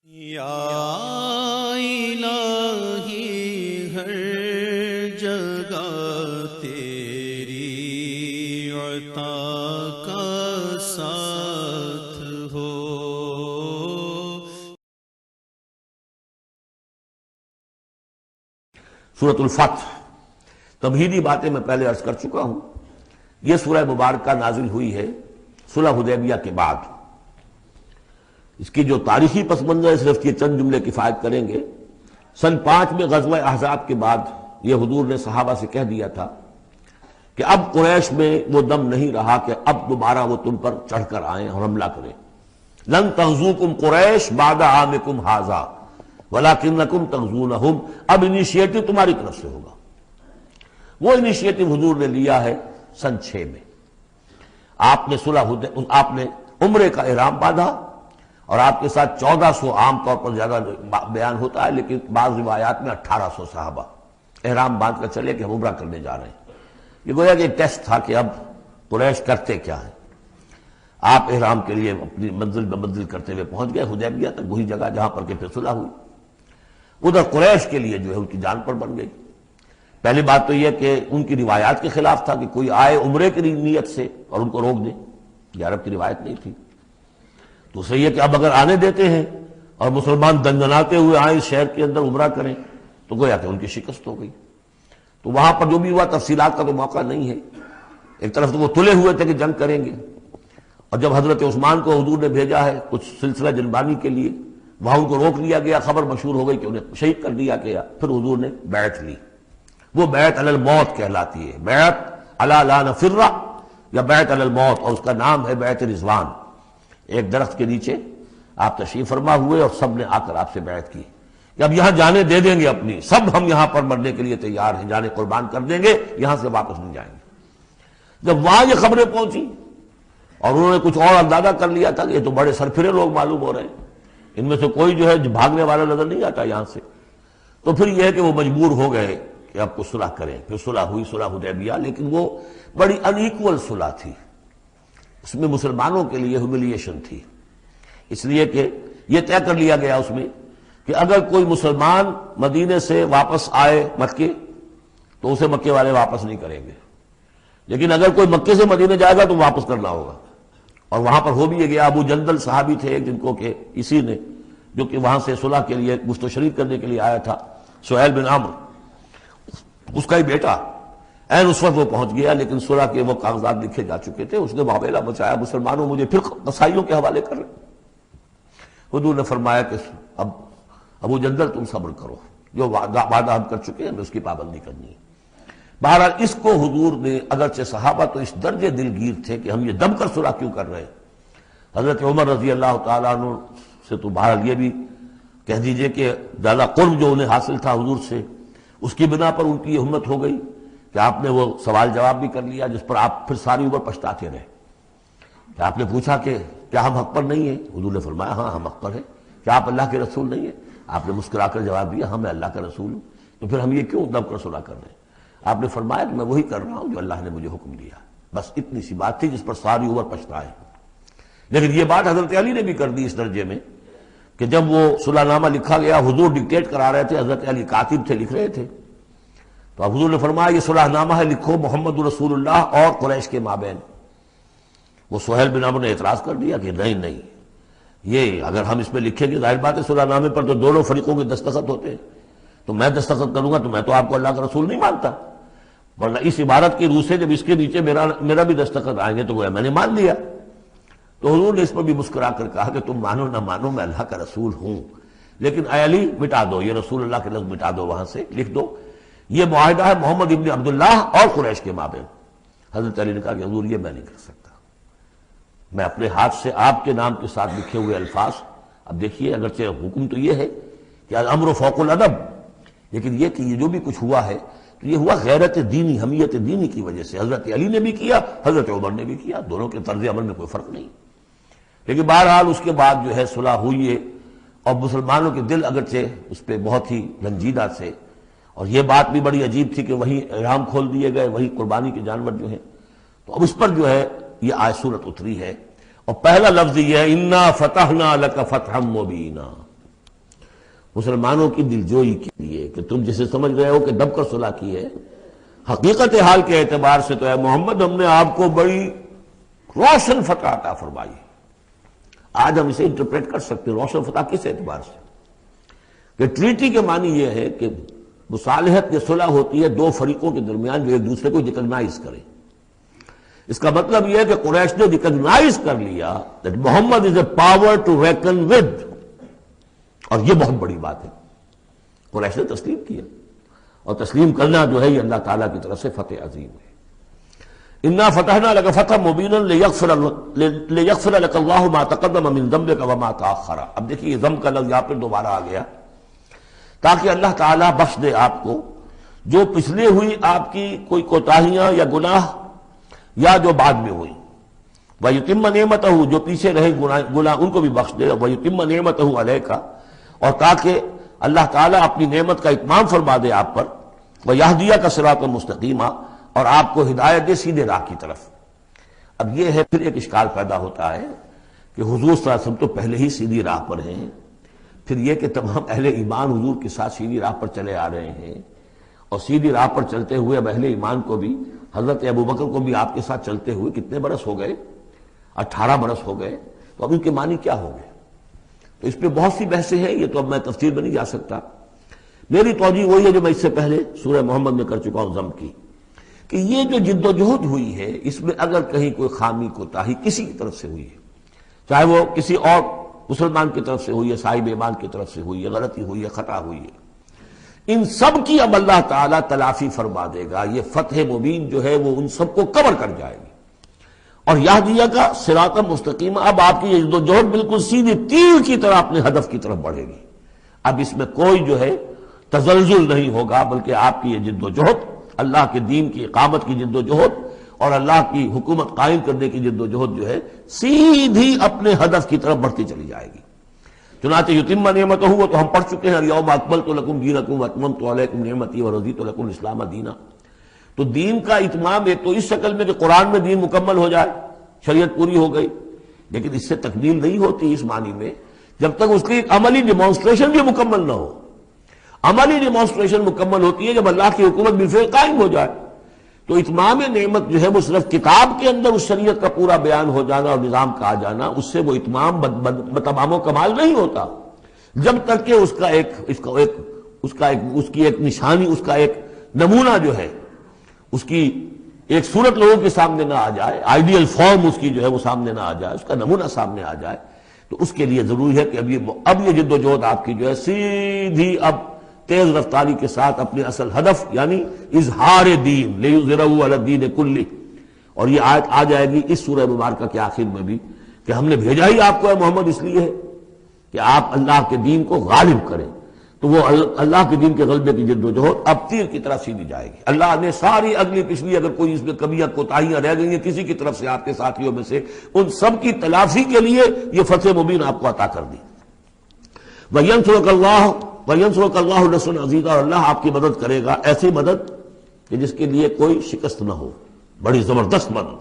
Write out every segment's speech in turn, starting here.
یا الہی ہر جگہ تیری عطا کا ساتھ ہو۔ سورۃ الفتح تمہیدی باتیں میں پہلے عرض کر چکا ہوں۔ یہ سورہ مبارکہ نازل ہوئی ہے صلح حدیبیہ کے بعد۔ اس کی جو تاریخی پس منظر ہے صرف یہ چند جملے کفایت کریں گے۔ سن 5 میں غزوہ احزاب کے بعد یہ حضور نے صحابہ سے کہہ دیا تھا کہ اب قریش میں وہ دم نہیں رہا کہ اب دوبارہ وہ تم پر چڑھ کر آئیں اور حملہ کریں۔ لن تغزوکم قریش بعد عامکم ھذا ولکنکم تغزونہم، اب انیشیٹو تمہاری طرف سے ہوگا۔ وہ انیشیٹو حضور نے لیا ہے سن 6 میں۔ آپ نے عمرے کا احرام باندھا اور آپ کے ساتھ 1400، عام طور پر زیادہ بیان ہوتا ہے لیکن بعض روایات میں 1800 صحابہ احرام باندھ کر چلے کہ ہم عمرہ کرنے جا رہے ہیں۔ یہ گویا کہ ٹیسٹ تھا کہ اب قریش کرتے کیا ہے۔ آپ احرام کے لیے اپنی منزل بہ منزل کرتے ہوئے پہنچ گئے حدیبیہ تک، وہی جگہ جہاں پر کہ پھر صلح ہوئی۔ ادھر قریش کے لیے جو ہے ان کی جان پر بن گئی۔ پہلی بات تو یہ کہ ان کی روایات کے خلاف تھا کہ کوئی آئے عمرے کی نیت سے اور ان کو روک دے، یہ عرب کی روایت نہیں تھی۔ دوسرا یہ کہ اب اگر آنے دیتے ہیں اور مسلمان دندناتے ہوئے آئیں اس شہر کے اندر عمرہ کریں تو گویا کہ ان کی شکست ہو گئی۔ تو وہاں پر جو بھی ہوا تفصیلات کا تو موقع نہیں ہے۔ ایک طرف تو وہ تلے ہوئے تھے کہ جنگ کریں گے، اور جب حضرت عثمان کو حضور نے بھیجا ہے کچھ سلسلہ جنبانی کے لیے، وہاں ان کو روک لیا گیا، خبر مشہور ہو گئی کہ انہیں شہید کر دیا گیا۔ پھر حضور نے بیعت لی، وہ بیعت علی الموت کہلاتی ہے، بیعت علی لا نفر یا بیعت علی الموت، اور اس کا نام ہے بیعت رضوان۔ ایک درخت کے نیچے آپ تشریف فرما ہوئے اور سب نے آ کر آپ سے بیعت کی کہ اب یہاں جانیں دے دیں گے اپنی، سب ہم یہاں پر مرنے کے لیے تیار ہیں، جانیں قربان کر دیں گے، یہاں سے واپس نہیں جائیں گے۔ جب وہاں یہ خبریں پہنچی اور انہوں نے کچھ اور اندازہ کر لیا تھا کہ یہ تو بڑے سرفرے لوگ معلوم ہو رہے ہیں، ان میں سے کوئی جو ہے بھاگنے والا نظر نہیں آتا یہاں سے، تو پھر یہ ہے کہ وہ مجبور ہو گئے کہ اب کو صلح کریں۔ پھر صلح ہوئی، صلح حدیبیہ، لیکن وہ بڑی ان ایکول صلح تھی، اس میں مسلمانوں کے لیے ہیوملیشن تھی، اس لیے کہ یہ طے کر لیا گیا اس میں کہ اگر کوئی مسلمان مدینے سے واپس آئے مکے تو اسے مکے والے واپس نہیں کریں گے، لیکن اگر کوئی مکے سے مدینے جائے گا تو واپس کرنا ہوگا۔ اور وہاں پر ہو بھی گیا، ابو جندل صحابی تھے ایک، جن کو کہ اسی نے جو کہ وہاں سے صلح کے لیے گشت و شریف کرنے کے لیے آیا تھا، سہیل بن عمرو، اس کا ہی بیٹا این اس وقت وہ پہنچ گیا، لیکن صلح کے وہ کاغذات لکھے جا چکے تھے۔ اس نے معاملہ بچایا، مسلمانوں مجھے پھر قصائیوں کے حوالے کر رہے۔ حضور نے فرمایا کہ اب ابو جندل تم صبر کرو، جو وعدہ ہم کر چکے ہیں ہمیں اس کی پابندی کرنی ہے۔ بہرحال اس کو حضور نے، اگرچہ صحابہ تو اس درجے دلگیر تھے کہ ہم یہ دم کر صلح کیوں کر رہے ہیں، حضرت عمر رضی اللہ تعالیٰ عنہ سے تو بہرحال یہ بھی کہہ دیجئے کہ زیادہ قرب جو انہیں حاصل تھا حضور سے، اس کی بنا پر ان کی یہ ہمت ہو گئی کہ آپ نے وہ سوال جواب بھی کر لیا جس پر آپ پھر ساری عمر پچھتاتے رہے۔ کہ آپ نے پوچھا کہ کیا ہم حق پر نہیں ہیں؟ حضور نے فرمایا ہاں ہم حق پر ہیں۔ کیا آپ اللہ کے رسول نہیں ہیں؟ آپ نے مسکرا کر جواب دیا ہاں میں اللہ کا رسول ہوں۔ تو پھر ہم یہ کیوں دم کر صلح کر رہے ہیں؟ آپ نے فرمایا کہ میں وہی کر رہا ہوں جو اللہ نے مجھے حکم دیا۔ بس اتنی سی بات تھی جس پر ساری عمر پچھتائے۔ لیکن یہ بات حضرت علی نے بھی کر دی اس درجے میں کہ جب وہ صلح نامہ لکھا گیا، حضور ڈکٹیٹ کرا رہے تھے، حضرت علی کاتب تھے، لکھ رہے تھے، تو اب حضور نے فرمایا یہ صلح نامہ ہے، لکھو محمد رسول اللہ اور قریش کے مابین۔ وہ سہیل بن عمرو نے اعتراض کر دیا کہ نہیں، یہ اگر ہم اس میں لکھیں گے ظاہر بات ہے صلح نامے پر تو دونوں فریقوں کے دستخط ہوتے ہیں، تو میں دستخط کروں گا تو میں تو آپ کو اللہ کا رسول نہیں مانتا، ورنہ اس عبارت کی روح سے جب اس کے نیچے میرا بھی دستخط آئیں گے تو وہ میں نے مان لیا۔ تو حضور نے اس پر بھی مسکرا کر کہا کہ تم مانو نہ مانو میں اللہ کا رسول ہوں، لیکن اے علی مٹا دو یہ رسول اللہ کے لفظ، مٹا دو، وہاں سے لکھ دو یہ معاہدہ ہے محمد ابن عبداللہ اور قریش کے مابین۔ حضرت علی نے کہا کہ حضور یہ میں نہیں کر سکتا، میں اپنے ہاتھ سے آپ کے نام کے ساتھ لکھے ہوئے الفاظ، اب دیکھیے اگرچہ حکم تو یہ ہے کہ الامر فوق الادب، لیکن یہ کہ یہ جو بھی کچھ ہوا ہے تو یہ ہوا غیرت دینی، حمیت دینی کی وجہ سے۔ حضرت علی نے بھی کیا، حضرت عمر نے بھی کیا، دونوں کے طرز عمل میں کوئی فرق نہیں۔ لیکن بہرحال اس کے بعد جو ہے صلح ہوئی ہے، اور مسلمانوں کے دل اگرچہ اس پہ بہت ہی رنجیدہ تھے، اور یہ بات بھی بڑی عجیب تھی کہ وہی احرام کھول دیے گئے، وہی قربانی کے جانور جو ہیں، تو اب اس پر جو ہے یہ آیت سورت اتری ہے، اور پہلا لفظ یہ ہے انا فتحنا لک فتحا مبینا، مسلمانوں کی دلجوئی کے لیے کہ تم جسے سمجھ رہے ہو کہ دب کر صلح کی ہے، حقیقت حال کے اعتبار سے تو اے محمد ہم نے آپ کو بڑی روشن فتح عطا فرمائی۔ آج ہم اسے انٹرپریٹ کر سکتے ہیں روشن فتح کس اعتبار سے کہ ٹریٹی کے معنی یہ ہے کہ مصالحت یا صلح ہوتی ہے دو فریقوں کے درمیان جو ایک دوسرے کو ریکگنائز کریں۔ اس کا مطلب یہ ہے کہ قریش نے ریکگنائز کر لیا that Muhammad is a power to reckon with، اور یہ بہت بڑی بات ہے۔ قریش نے تسلیم کیا، اور تسلیم کرنا جو ہے یہ اللہ تعالیٰ کی طرف سے فتح عظیم ہے۔ انا فتحنا لك فتحا مبینا لیغفر لك اللہ ما تقدم من ذنبك وما تاخر۔ اب دیکھیے ذنب کا لفظ یہاں پر دوبارہ آ گیا تاکہ اللہ تعالیٰ بخش دے آپ کو جو پچھلے ہوئی آپ کی کوئی کوتاہیاں یا گناہ یا جو بعد میں ہوئی، وَيُتِمَّ نِعْمَتَهُ جو پیچھے رہے گناہ ان کو بھی بخش دے، وَيُتِمَّ نِعْمَتَهُ عَلَيْكَ اور تاکہ اللہ تعالیٰ اپنی نعمت کا اتمام فرما دے آپ پر، وَيَهْدِيَكَ صِرَاطًا مُسْتَقِيمًا اور آپ کو ہدایت دے سیدھے راہ کی طرف۔ اب یہ ہے پھر ایک اشکال پیدا ہوتا ہے کہ حضور صلی اللہ علیہ وسلم تو پہلے ہی سیدھی راہ پر ہیں، پھر یہ کہ تمام اہل ایمان حضور کے ساتھ سیدھی راہ پر چلے آ رہے ہیں، اور سیدھی راہ پر چلتے ہوئے اب اہل ایمان کو بھی حضرت ابوبکر کو بھی آپ کے ساتھ چلتے ہوئے کتنے برس ہو گئے؟ 18 برس ہو گئے، تو اب ان کے معنی کیا ہو گئے؟ تو اس پہ بہت سی بحثیں ہیں، یہ تو اب میں تفسیر میں نہیں جا سکتا۔ میری توجہ وہی ہے جو میں اس سے پہلے سورہ محمد میں کر چکا ہوں ضم کی، کہ یہ جو جد و جہد ہوئی ہے اس میں اگر کہیں کوئی خامی کوتاہی کسی کی طرف سے ہوئی ہے، چاہے وہ کسی اور مسلمان کی طرف سے ہوئی ہے، صاحب ایمان کی طرف سے ہوئی ہے، غلطی ہوئی ہے، خطا ہوئی ہے، ان سب کی اب اللہ تعالیٰ تلافی فرما دے گا۔ یہ فتح مبین جو ہے وہ ان سب کو کور کر جائے گی، اور یہدیہ کا صراط مستقیم، اب آپ کی یہ جد و جہد بالکل سیدھی تیر کی طرح اپنے ہدف کی طرف بڑھے گی۔ اب اس میں کوئی جو ہے تزلزل نہیں ہوگا، بلکہ آپ کی یہ جد و جہد، اللہ کے دین کی اقامت کی جد و جہد اور اللہ کی حکومت قائم کرنے کی جد و جہد جو ہے سیدھی اپنے ہدف کی طرف بڑھتی چلی جائے گی۔ چنانچہ یتم نعمتہ وہ تو ہم پڑھ چکے ہیں، الیوم اکملت لکم دینکم واتممت علیکم نعمتی ورضیت لکم الاسلام دینا۔ تو دین کا اتمام ایک تو اس شکل میں کہ قرآن میں دین مکمل ہو جائے، شریعت پوری ہو گئی، لیکن اس سے تکمیل نہیں ہوتی اس معنی میں جب تک اس کی ایک عملی ڈیمانسٹریشن بھی مکمل نہ ہو۔ عملی ڈیمانسٹریشن مکمل ہوتی ہے جب اللہ کی حکومت بالفعل قائم ہو جائے۔ تو اتمام نعمت جو ہے وہ صرف کتاب کے اندر اس شریعت کا پورا بیان ہو جانا اور نظام کا آ جانا، اس سے وہ اتمام تمام و کمال نہیں ہوتا جب تک کہ اس کی ایک نشانی، اس کا ایک نمونہ جو ہے، اس کی ایک صورت لوگوں کے سامنے نہ آ جائے، آئیڈیل فارم اس کی جو ہے وہ سامنے نہ آ جائے، اس کا نمونہ سامنے آ جائے۔ تو اس کے لیے ضروری ہے کہ اب یہ جد و جہد آپ کی جو ہے سیدھی اب تیز رفتاری کے ساتھ اپنے اصل ہدف یعنی اظہار دین لیظہرہ علی الدین کلہ، اور یہ آیت آ جائے گی اس سورہ مبارکہ کے آخر میں بھی کہ ہم نے بھیجا ہی آپ کو اے محمد اس لیے ہے کہ آپ اللہ کے دین کو غالب کریں۔ تو وہ اللہ کے دین کے غلبے کی جد و جہد اب تیر کی طرح سیدھی جائے گی۔ اللہ نے ساری اگلی پچھلی اگر کوئی اس میں کمیاں کوتاہیاں رہ گئی ہیں کسی کی طرف سے آپ کے ساتھیوں میں سے، ان سب کی تلافی کے لیے یہ فتح مبین آپ کو عطا کر دی۔ وَيَنْصُرَكَ اللَّهُ نَصْرًا عَزِيزًا اور اللہ آپ کی مدد کرے گا ایسی مدد کہ جس کے لیے کوئی شکست نہ ہو، بڑی زبردست مدد۔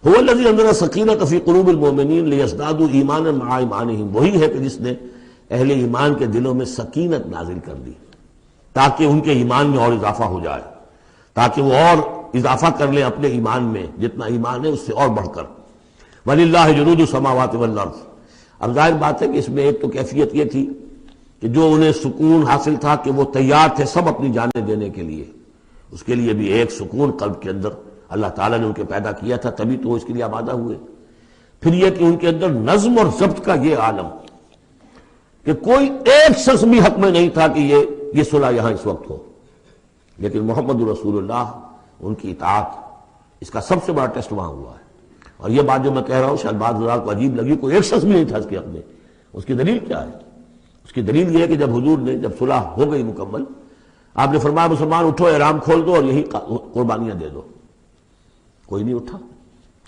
هُوَ الَّذِي أَنزَلَ السَّكِينَةَ فِي قُلُوبِ الْمُؤْمِنِينَ لِيَزْدَادُوا إِيمَانًا مَعَ إِيمَانِهِمْ، وہی ہے کہ جس نے اہل ایمان کے دلوں میں سکینت نازل کر دی تاکہ ان کے ایمان میں اور اضافہ ہو جائے، تاکہ وہ اور اضافہ کر لیں اپنے ایمان میں، جتنا ایمان ہے اس سے اور بڑھ کر۔ وَلِلَّهِ جُنُودُ السَّمَاوَاتِ وَالْأَرْضِ۔ اب ظاہر بات ہے کہ اس میں ایک تو کیفیت یہ تھی کہ جو انہیں سکون حاصل تھا کہ وہ تیار تھے سب اپنی جانیں دینے کے لیے، اس کے لیے بھی ایک سکون قلب کے اندر اللہ تعالیٰ نے ان کے پیدا کیا تھا، تبھی تو وہ اس کے لیے آمادہ ہوئے۔ پھر یہ کہ ان کے اندر نظم اور ضبط کا یہ عالم کہ کوئی ایک شخص بھی حق میں نہیں تھا کہ یہ صلح یہاں اس وقت ہو، لیکن محمد رسول اللہ ان کی اطاعت اس کا سب سے بڑا ٹیسٹ وہاں ہوا ہے۔ اور یہ بات جو میں کہہ رہا ہوں شاید بعض حضرات کو عجیب لگی، کوئی ایک شخص بھی نہیں تھا اس کے حق میں۔ اس کی دلیل کیا ہے؟ اس کی دلیل یہ ہے کہ جب حضور نے جب صلح ہو گئی مکمل، آپ نے فرمایا مسلمان اٹھو، احرام کھول دو اور یہی قربانیاں دے دو۔ کوئی نہیں اٹھا،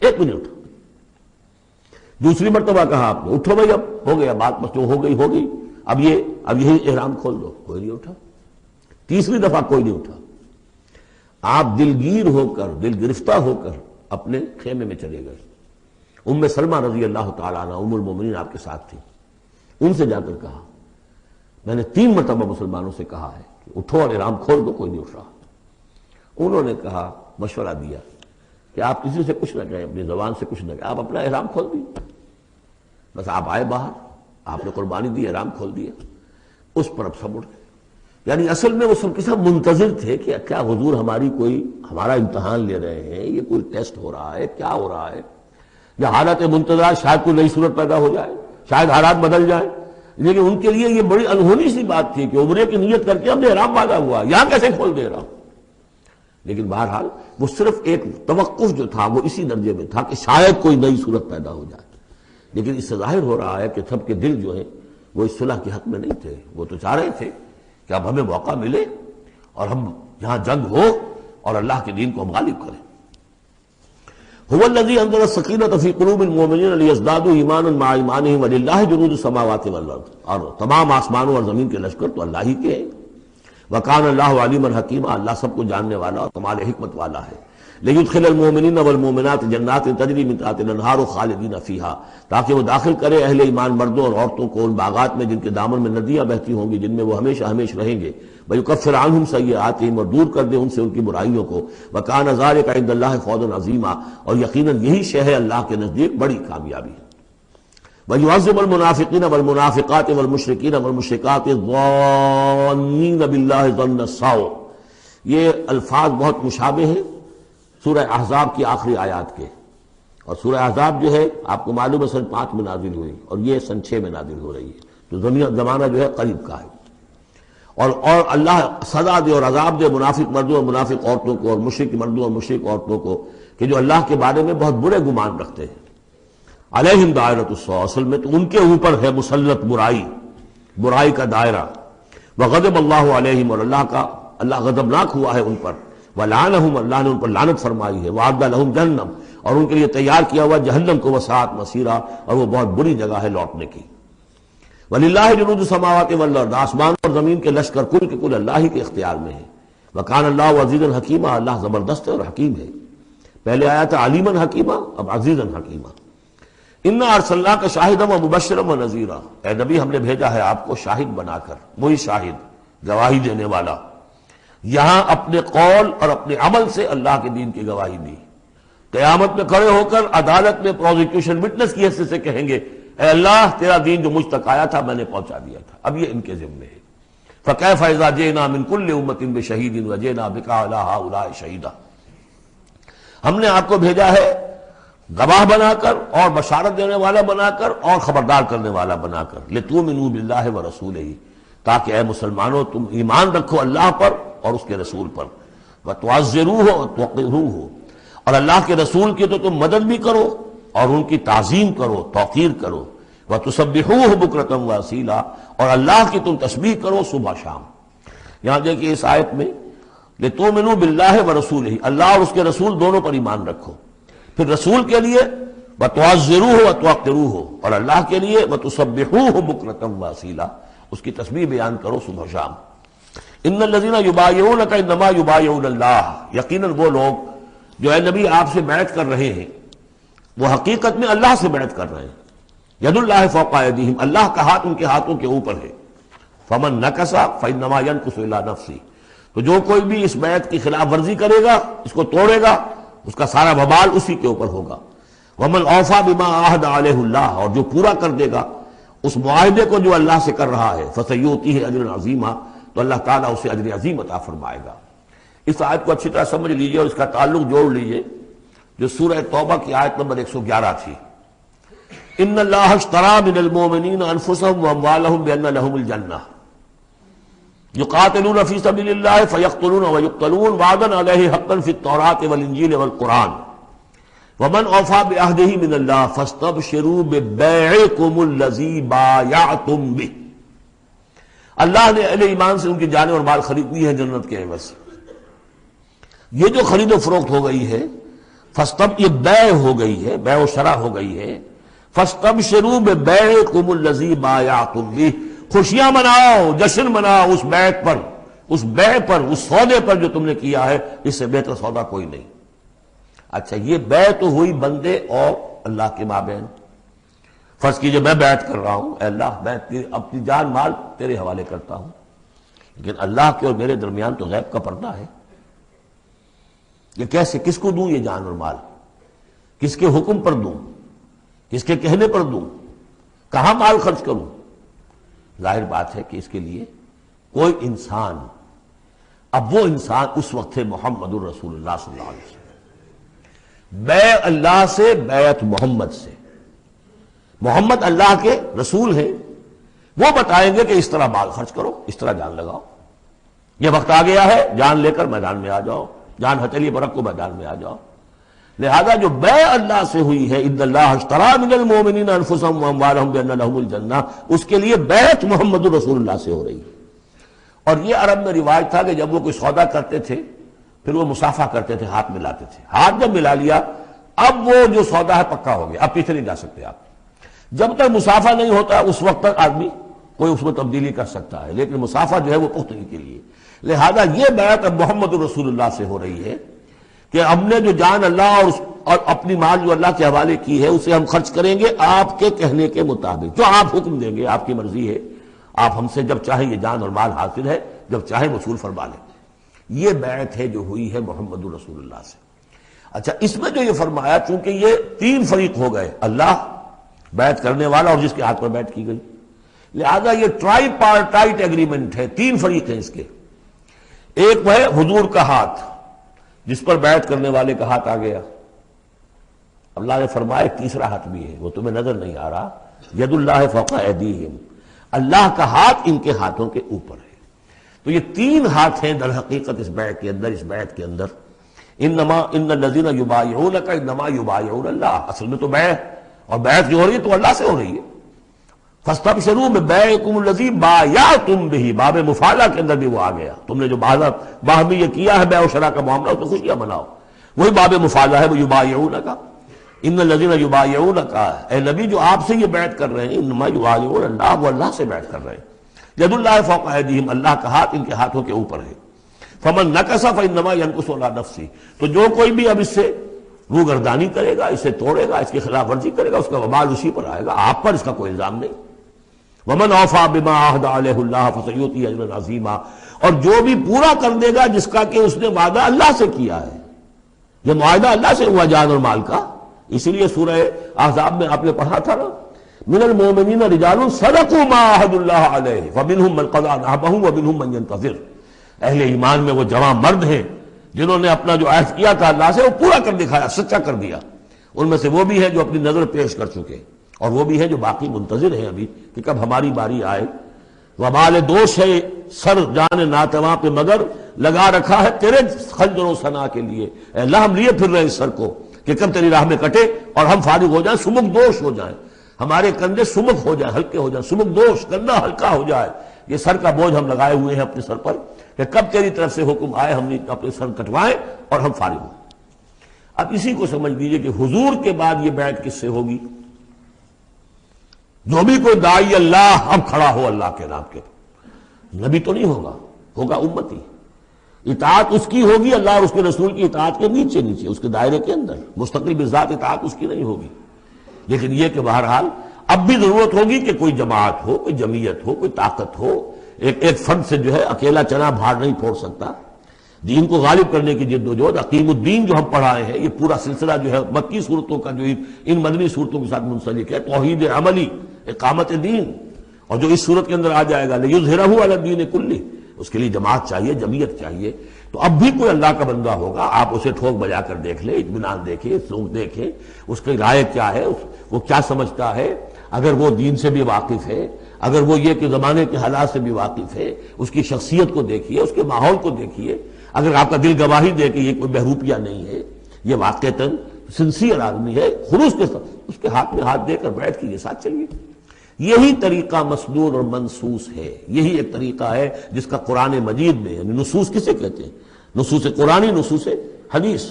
ایک بھی نہیں اٹھا۔ دوسری مرتبہ کہا آپ نے اٹھو بھائی، اب ہو گیا بات، بس جو ہو گئی، اب یہی احرام کھول دو، کوئی نہیں اٹھا۔ تیسری دفعہ کوئی نہیں اٹھا۔ آپ دلگیر ہو کر، دل گرفتہ ہو کر اپنے خیمے میں چلے گئے۔ ام سلمہ رضی اللہ تعالیٰ عنہ ام المومنین آپ کے ساتھ تھی، ان سے جا کر کہا میں نے 3 مرتبہ مسلمانوں سے کہا ہے کہ اٹھو اور احرام کھول دو، کوئی نہیں اٹھ رہا۔ انہوں نے کہا، مشورہ دیا کہ آپ کسی سے کچھ نہ کہیں، اپنی زبان سے کچھ نہ کہیں، آپ اپنا احرام کھول دیجیے، بس آپ آئے باہر، آپ نے قربانی دی، احرام کھول دیا۔ اس پر اب سب اٹھ گئے۔ یعنی اصل میں وہ سب کے سب منتظر تھے کہ کیا حضور ہمارا امتحان لے رہے ہیں، یہ کوئی ٹیسٹ ہو رہا ہے، کیا ہو رہا ہے، یا حالت منتظرات شاید کوئی نئی صورت پیدا ہو جائے، شاید حالات بدل جائیں۔ لیکن ان کے لیے یہ بڑی انہونی سی بات تھی کہ عمرے کی نیت کر کے ہم نے احرام باندھا ہوا، یہاں کیسے کھول دے رہا ہوں۔ لیکن بہرحال وہ صرف ایک توقف جو تھا وہ اسی درجے میں تھا کہ شاید کوئی نئی صورت پیدا ہو جائے۔ لیکن اس سے ظاہر ہو رہا ہے کہ سب کے دل جو ہیں وہ اس صلح کے حق میں نہیں تھے، وہ تو چاہ رہے تھے کہ اب ہمیں موقع ملے اور ہم یہاں جنگ ہو اور اللہ کے دین کو ہم غالب کریں۔ هو الذي انزل السکینۃ فی قلوب المؤمنین لیزدادوا ایمانا مع ایمانہم وللہ جنود السماوات والارض، اور تمام آسمانوں اور زمین کے لشکر تو اللہ ہی کے ہیں۔ وکان اللہ علیما حکیما، اللہ سب کو جاننے والا اور کمال حکمت والا ہے۔ لیدخل المؤمنین والمؤمنات جنات تجری من تحتها الانہار خالدین فیہا، تاکہ وہ داخل کرے اہل ایمان مردوں اور عورتوں کو ان باغات میں جن کے دامن میں ندیاں بہتی ہوں گی، جن میں وہ ہمیشہ ہمیشہ رہیں گے۔ ویکفر عنہم سیئاتہم، اور دور کر دے ان سے ان کی برائیوں کو۔ وکان ذلک عند اللہ فوزا عظیما، اور یقیناً یہی شے ہے اللہ کے نزدیک بڑی کامیابی۔ وَيُعَذِّبُ الْمُنَافِقِينَ وَالْمُنَافِقَاتِ وَالْمُشْرِكِينَ وَالْمُشْرِكَاتِ الظَّانِّينَ بِاللَّهِ ظَنَّ السَّوْءِ، یہ الفاظ بہت مشابہ ہیں سورہ احزاب کی آخری آیات کے، اور سورہ احزاب جو ہے آپ کو معلوم ہے سن 5 میں نازل ہوئی، اور یہ سن 6 میں نازل ہو رہی ہے، تو زمانہ جو ہے قریب کا ہے۔ اور اللہ سزا دے اور عذاب دے منافق مردوں اور منافق عورتوں کو، اور مشرک مردوں اور مشرک عورتوں کو، کہ جو اللہ کے بارے میں بہت برے گمان رکھتے ہیں۔ علیہم دائرۃ السوء، اصل میں تو ان کے اوپر ہے مسلط برائی کا دائرہ۔ وغضب اللہ علیہم، اور اللہ غضبناک ہوا ہے ان پر۔ ولعنہم، اللہ نے ان پر لعنت فرمائی ہے۔ وعد لہم جہنم، اور ان کے لیے تیار کیا ہوا جہنم کو، وساعت مصیرا، اور وہ بہت بری جگہ ہے لوٹنے کی۔ وللہ جنود السماوات والارض، آسمان اور زمین کے لشکر کل کے کل اللہ ہی کے اختیار میں ہے۔ وکان اللہ عزیزا حکیما، اللہ زبردست ہے اور حکیم ہے۔ پہلے آیا تھا علیما حکیما، اب عزیزا حکیما۔ انا ارسلناک شاہدا ومبشرا ونذیرا، اے نبی ہم نے بھیجا ہے آپ کو شاہد بنا کر، وہی شاہد، گواہی دینے والا۔ یہاں اپنے قول اور اپنے عمل سے اللہ کے دین کی گواہی دی۔ قیامت میں کھڑے ہو کر عدالت میں پروزیکیوشن وٹنس کی حیثیت سے کہیں گے، اے اللہ تیرا دین جو مجھ تک آیا تھا میں نے پہنچا دیا تھا، اب یہ ان کے ذمے ہے۔ فکیف اذا جئنا من کل امۃ بشہید وجئنا بک علی ہؤلاء شہیدا، ہم نے آپ کو بھیجا ہے گواہ بنا کر اور بشارت دینے والا بنا کر اور خبردار کرنے والا بنا کر، لتؤمنوا باللہ ورسولہ، تاکہ اے مسلمانوں تم ایمان رکھو اللہ پر اور اس کے رسول پر، وتعزروہ وتوقروہ، اور اللہ کے رسول کی تو تم مدد بھی کرو اور ان کی تعظیم کرو، توقیر کرو، وتسبحوہ بکرۃ واصیلا، اور اللہ کی تم تسبیح کرو صبح شام۔ یہاں دیکھیے اس آیت میں لتؤمنوا باللہ ورسولہ، اللہ اور اس کے رسول دونوں پر ایمان رکھو، پھر رسول کے لیے وتعزروہ وتوقروہ، اور اللہ کے لیے وتسبحوہ بکرۃ واصیلا، اس کی تسبیح بیان کرو صبح شام۔ ان الذین یبایعونک انما یبایعون اللہ، یقیناً وہ لوگ جو اے نبی آپ سے بیعت کر رہے ہیں وہ حقیقت میں اللہ سے بیعت کر رہے ہیں۔ ید اللہ فوق ایدیہم، اللہ کا ہاتھ ان کے ہاتھوں کے اوپر ہے۔ فمن نکث فانما ینکث الی نفسہ، تو جو کوئی بھی اس بیعت کی خلاف ورزی کرے گا، اس کو توڑے گا، اس کا سارا وبال اسی کے اوپر ہوگا۔ ومن اوفی بما عاہد علیہ اللہ، اور جو پورا کر دے گا اس معاہدے کو جو اللہ سے کر رہا ہے، فسیؤتیہ اجرا عظیما، تو اللہ تعالیٰ اسے اجر عظیم عطا فرمائے گا۔ اس آیت کو اچھی طرح سمجھ لیجئے اور اس کا تعلق جوڑ لیجئے جو سورہ توبہ کی آیت نمبر 111 تھی۔ ان اللہ اشترى من المؤمنین انفسهم واموالهم بان لهم الجنہ یقاتلون فی سبیل اللہ فیقتلون ویقتلون وعدا علیہ حقا فی التوراۃ والانجیل والقرآن ومن اوفى بعہدہ من اللہ فاستبشروا ببیعکم الذی بایعتم بہ، اللہ نے اہل ایمان سے ان کی جانیں اور مال خرید لی ہے جنت کے عوض۔ یہ جو خرید و فروخت ہو گئی ہے، یہ بیع ہو گئی ہے، بیع و شرع ہو گئی ہے۔ فاستبشروا ببیعکم الذی بایعتم بہ، خوشیاں مناؤ، جشن مناؤ اس بیعت پر، اس بیع پر، اس سودے پر جو تم نے کیا ہے، اس سے بہتر سودا کوئی نہیں۔ اچھا یہ بیع تو ہوئی بندے اور اللہ کے مابین، فرض کیجئے میں بیعت کر رہا ہوں، اے اللہ میں اپنی جان مال تیرے حوالے کرتا ہوں، لیکن اللہ کے اور میرے درمیان تو غیب کا پردہ ہے، یہ کیسے، کس کو دوں یہ جان اور مال، کس کے حکم پر دوں، کس کے کہنے پر دوں، کہاں مال خرچ کروں؟ ظاہر بات ہے کہ اس کے لیے کوئی انسان، اب وہ انسان اس وقت ہے محمد الرسول اللہ صلی اللہ علیہ وسلم، بیع اللہ سے، بیعت محمد سے۔ محمد اللہ کے رسول ہیں، وہ بتائیں گے کہ اس طرح مال خرچ کرو، اس طرح جان لگاؤ، یہ وقت آ گیا ہے جان لے کر میدان میں آ جاؤ، جان ہتھیلی پر رکھو میدان میں آ جاؤ۔ لہذا جو بیع اللہ سے ہوئی ہے، ان اللہ اشتری من المؤمنین انفسهم واموالهم بان لهم الجنہ، اس کے لیے بیعت محمد رسول اللہ سے ہو رہی ہے۔ اور یہ عرب میں رواج تھا کہ جب وہ کوئی سودا کرتے تھے پھر وہ مصافحہ کرتے تھے، ہاتھ ملاتے تھے، ہاتھ جب ملا لیا اب وہ جو سودا ہے پکا ہو گیا، اب پیچھے نہیں جا سکتے آپ۔ جب تک مصافحہ نہیں ہوتا اس وقت تک آدمی کوئی اس میں تبدیلی کر سکتا ہے، لیکن مصافحہ جو ہے وہ پختگی کے لیے۔ لہذا یہ بیعت اب محمد رسول اللہ سے ہو رہی ہے کہ ہم نے جو جان اللہ اور اپنی مال جو اللہ کے حوالے کی ہے اسے ہم خرچ کریں گے آپ کے کہنے کے مطابق، جو آپ حکم دیں گے، آپ کی مرضی ہے، آپ ہم سے جب چاہیں یہ جان اور مال حاصل ہے، جب چاہیں وصول فرما لیں۔ یہ بیعت ہے جو ہوئی ہے محمد رسول اللہ سے۔ اچھا، اس میں جو یہ فرمایا، چونکہ یہ تین فریق ہو گئے، اللہ، بیعت کرنے والا اور جس کے ہاتھ پر بیعت کی گئی، لہذا یہ ٹرائی پارٹائٹ ایگریمنٹ ہے، تین فریق ہیں اس کے۔ ایک وہ ہے حضور کا ہاتھ، جس پر بیعت کرنے والے کا ہاتھ آ گیا۔ اللہ نے فرمایا تیسرا ہاتھ بھی ہے، وہ تمہیں نظر نہیں آ رہا، ید اللہ فوق ایدیہم، اللہ کا ہاتھ ان کے ہاتھوں کے اوپر ہے۔ تو یہ تین ہاتھ ہیں در حقیقت اس بیعت کے اندر، اس بیعت کے اندر۔ ان الذین یبایعونک انما یبایعون اللہ، اصل میں تو بیعت، اور بیعت جو ہو رہی ہے تو اللہ سے ہو رہی ہے۔ فاستبشروا ببیعکم الذی بایعتم بہ، باب مفاعلہ کے اندر بھی وہ آ گیا، تم نے جو باہمی یہ کیا ہے بیع و شراء کا معاملہ، اس میں خوشیاں مناؤ، وہی باب مفاعلہ ہے، وہ یبایعونک۔ ان الذین یبایعونک، اے نبی جو آپ سے یہ بیعت کر رہے ہیں، انما یبایعون اللہ، وہ اللہ سے بیعت کر رہے ہیں۔ ید اللہ فوق ایدیہم، اللہ کا ہاتھ ان کے ہاتھوں کے اوپر ہے۔ فمن نکث فانما ینکث علی نفسہ، تو جو کوئی بھی اب اس سے روگردانی کرے گا، اسے توڑے گا، اس کی خلاف ورزی کرے گا، اس کا وبال اسی پر آئے گا، آپ پر اس کا کوئی الزام نہیں۔ ومن اوفی بما عہد علیہ اللہ فسیؤتیہ اجرا عظیما، اور جو بھی پورا کر دے گا جس کا کہ اس نے وعدہ اللہ سے کیا ہے، یہ معاہدہ اللہ سے ہوا جان اور مال کا۔ اسی لیے سورہ احزاب میں آپ نے پڑھا تھا نا، من المؤمنین رجال صدقوا ما عہد اللہ علیہ فمنہم من قضی نحبہ ومنہم من ینتظر، اہل ایمان میں وہ جوان مرد ہیں جنہوں نے اپنا جو عہد کیا تھا اللہ سے وہ پورا کر دکھایا، سچا کر دیا۔ ان میں سے وہ بھی ہیں جو اپنی نظر پیش کر چکے، اور وہ بھی ہیں جو باقی منتظر ہیں ابھی کہ کب ہماری باری آئے۔ وبال دوش ہے سر جان ناتواں پہ، مگر لگا رکھا ہے تیرے خنجر و ثنا کے لیے، اے اللہ ہم لیے پھر رہے ہیں اس سر کو کہ کب تیری راہ میں کٹے اور ہم فارغ ہو جائیں، سمک دوش ہو جائیں، ہمارے کندھے سمک ہو جائیں، ہلکے ہو جائیں، سمک دوش، کندھا ہلکا ہو جائے۔ یہ سر کا بوجھ ہم لگائے ہوئے ہیں اپنے سر پر کہ کب تیری طرف سے حکم آئے ہم نے اپنے سر کٹوائیں اور ہم فارغ ہوں۔ اب اسی کو سمجھ لیجئے کہ حضور کے بعد یہ بیعت کس سے ہوگی؟ جو بھی کوئی داعی اللہ اب کھڑا ہو اللہ کے نام کے، نبی تو نہیں ہوگا، ہوگا امتی، اطاعت اس کی ہوگی اللہ اور اس کے رسول کی اطاعت کے نیچے نیچے، اس کے دائرے کے اندر، مستقل بذات اطاعت اس کی نہیں ہوگی۔ لیکن یہ کہ بہرحال اب بھی ضرورت ہوگی کہ کوئی جماعت ہو، کوئی جمعیت ہو، کوئی طاقت ہو، ایک فرد سے جو ہے اکیلا چنا بھاڑ نہیں پھوڑ سکتا۔ دین کو غالب کرنے کی جد و جہد، عقیم الدین جو ہم پڑھائے ہیں، یہ پورا سلسلہ جو ہے مکی صورتوں کا جو ان مدنی صورتوں کے ساتھ منسلک ہے، توحید عملی، اقامت دین، اور جو اس صورت کے اندر آ جائے گا لیظہرہ علی الدین کلہ، اس کے لیے جماعت چاہیے، جمعیت چاہیے۔ تو اب بھی کوئی اللہ کا بندہ ہوگا، آپ اسے ٹھوک بجا کر دیکھ لیں، اطمینان دیکھیں، سوچ دیکھیں، اس کی رائے کیا ہے، وہ کیا سمجھتا ہے، اگر وہ دین سے بھی واقف ہے، اگر وہ یہ کہ زمانے کے حالات سے بھی واقف ہے، اس کی شخصیت کو دیکھیے، اس کے ماحول کو دیکھیے، اگر آپ کا دل گواہی دے کہ یہ کوئی بہروپیہ نہیں ہے، یہ واقعتاً سنسیئر آدمی ہے، خلوص کے ساتھ اس کے ہاتھ میں ہاتھ دے کر بیٹھ کے یہ ساتھ چلیے۔ یہی طریقہ مسنون اور منصوص ہے، یہی ایک طریقہ ہے جس کا قرآن مجید میں، یعنی نصوص کسے کہتے ہیں؟ نصوص قرآنی، نصوص حدیث،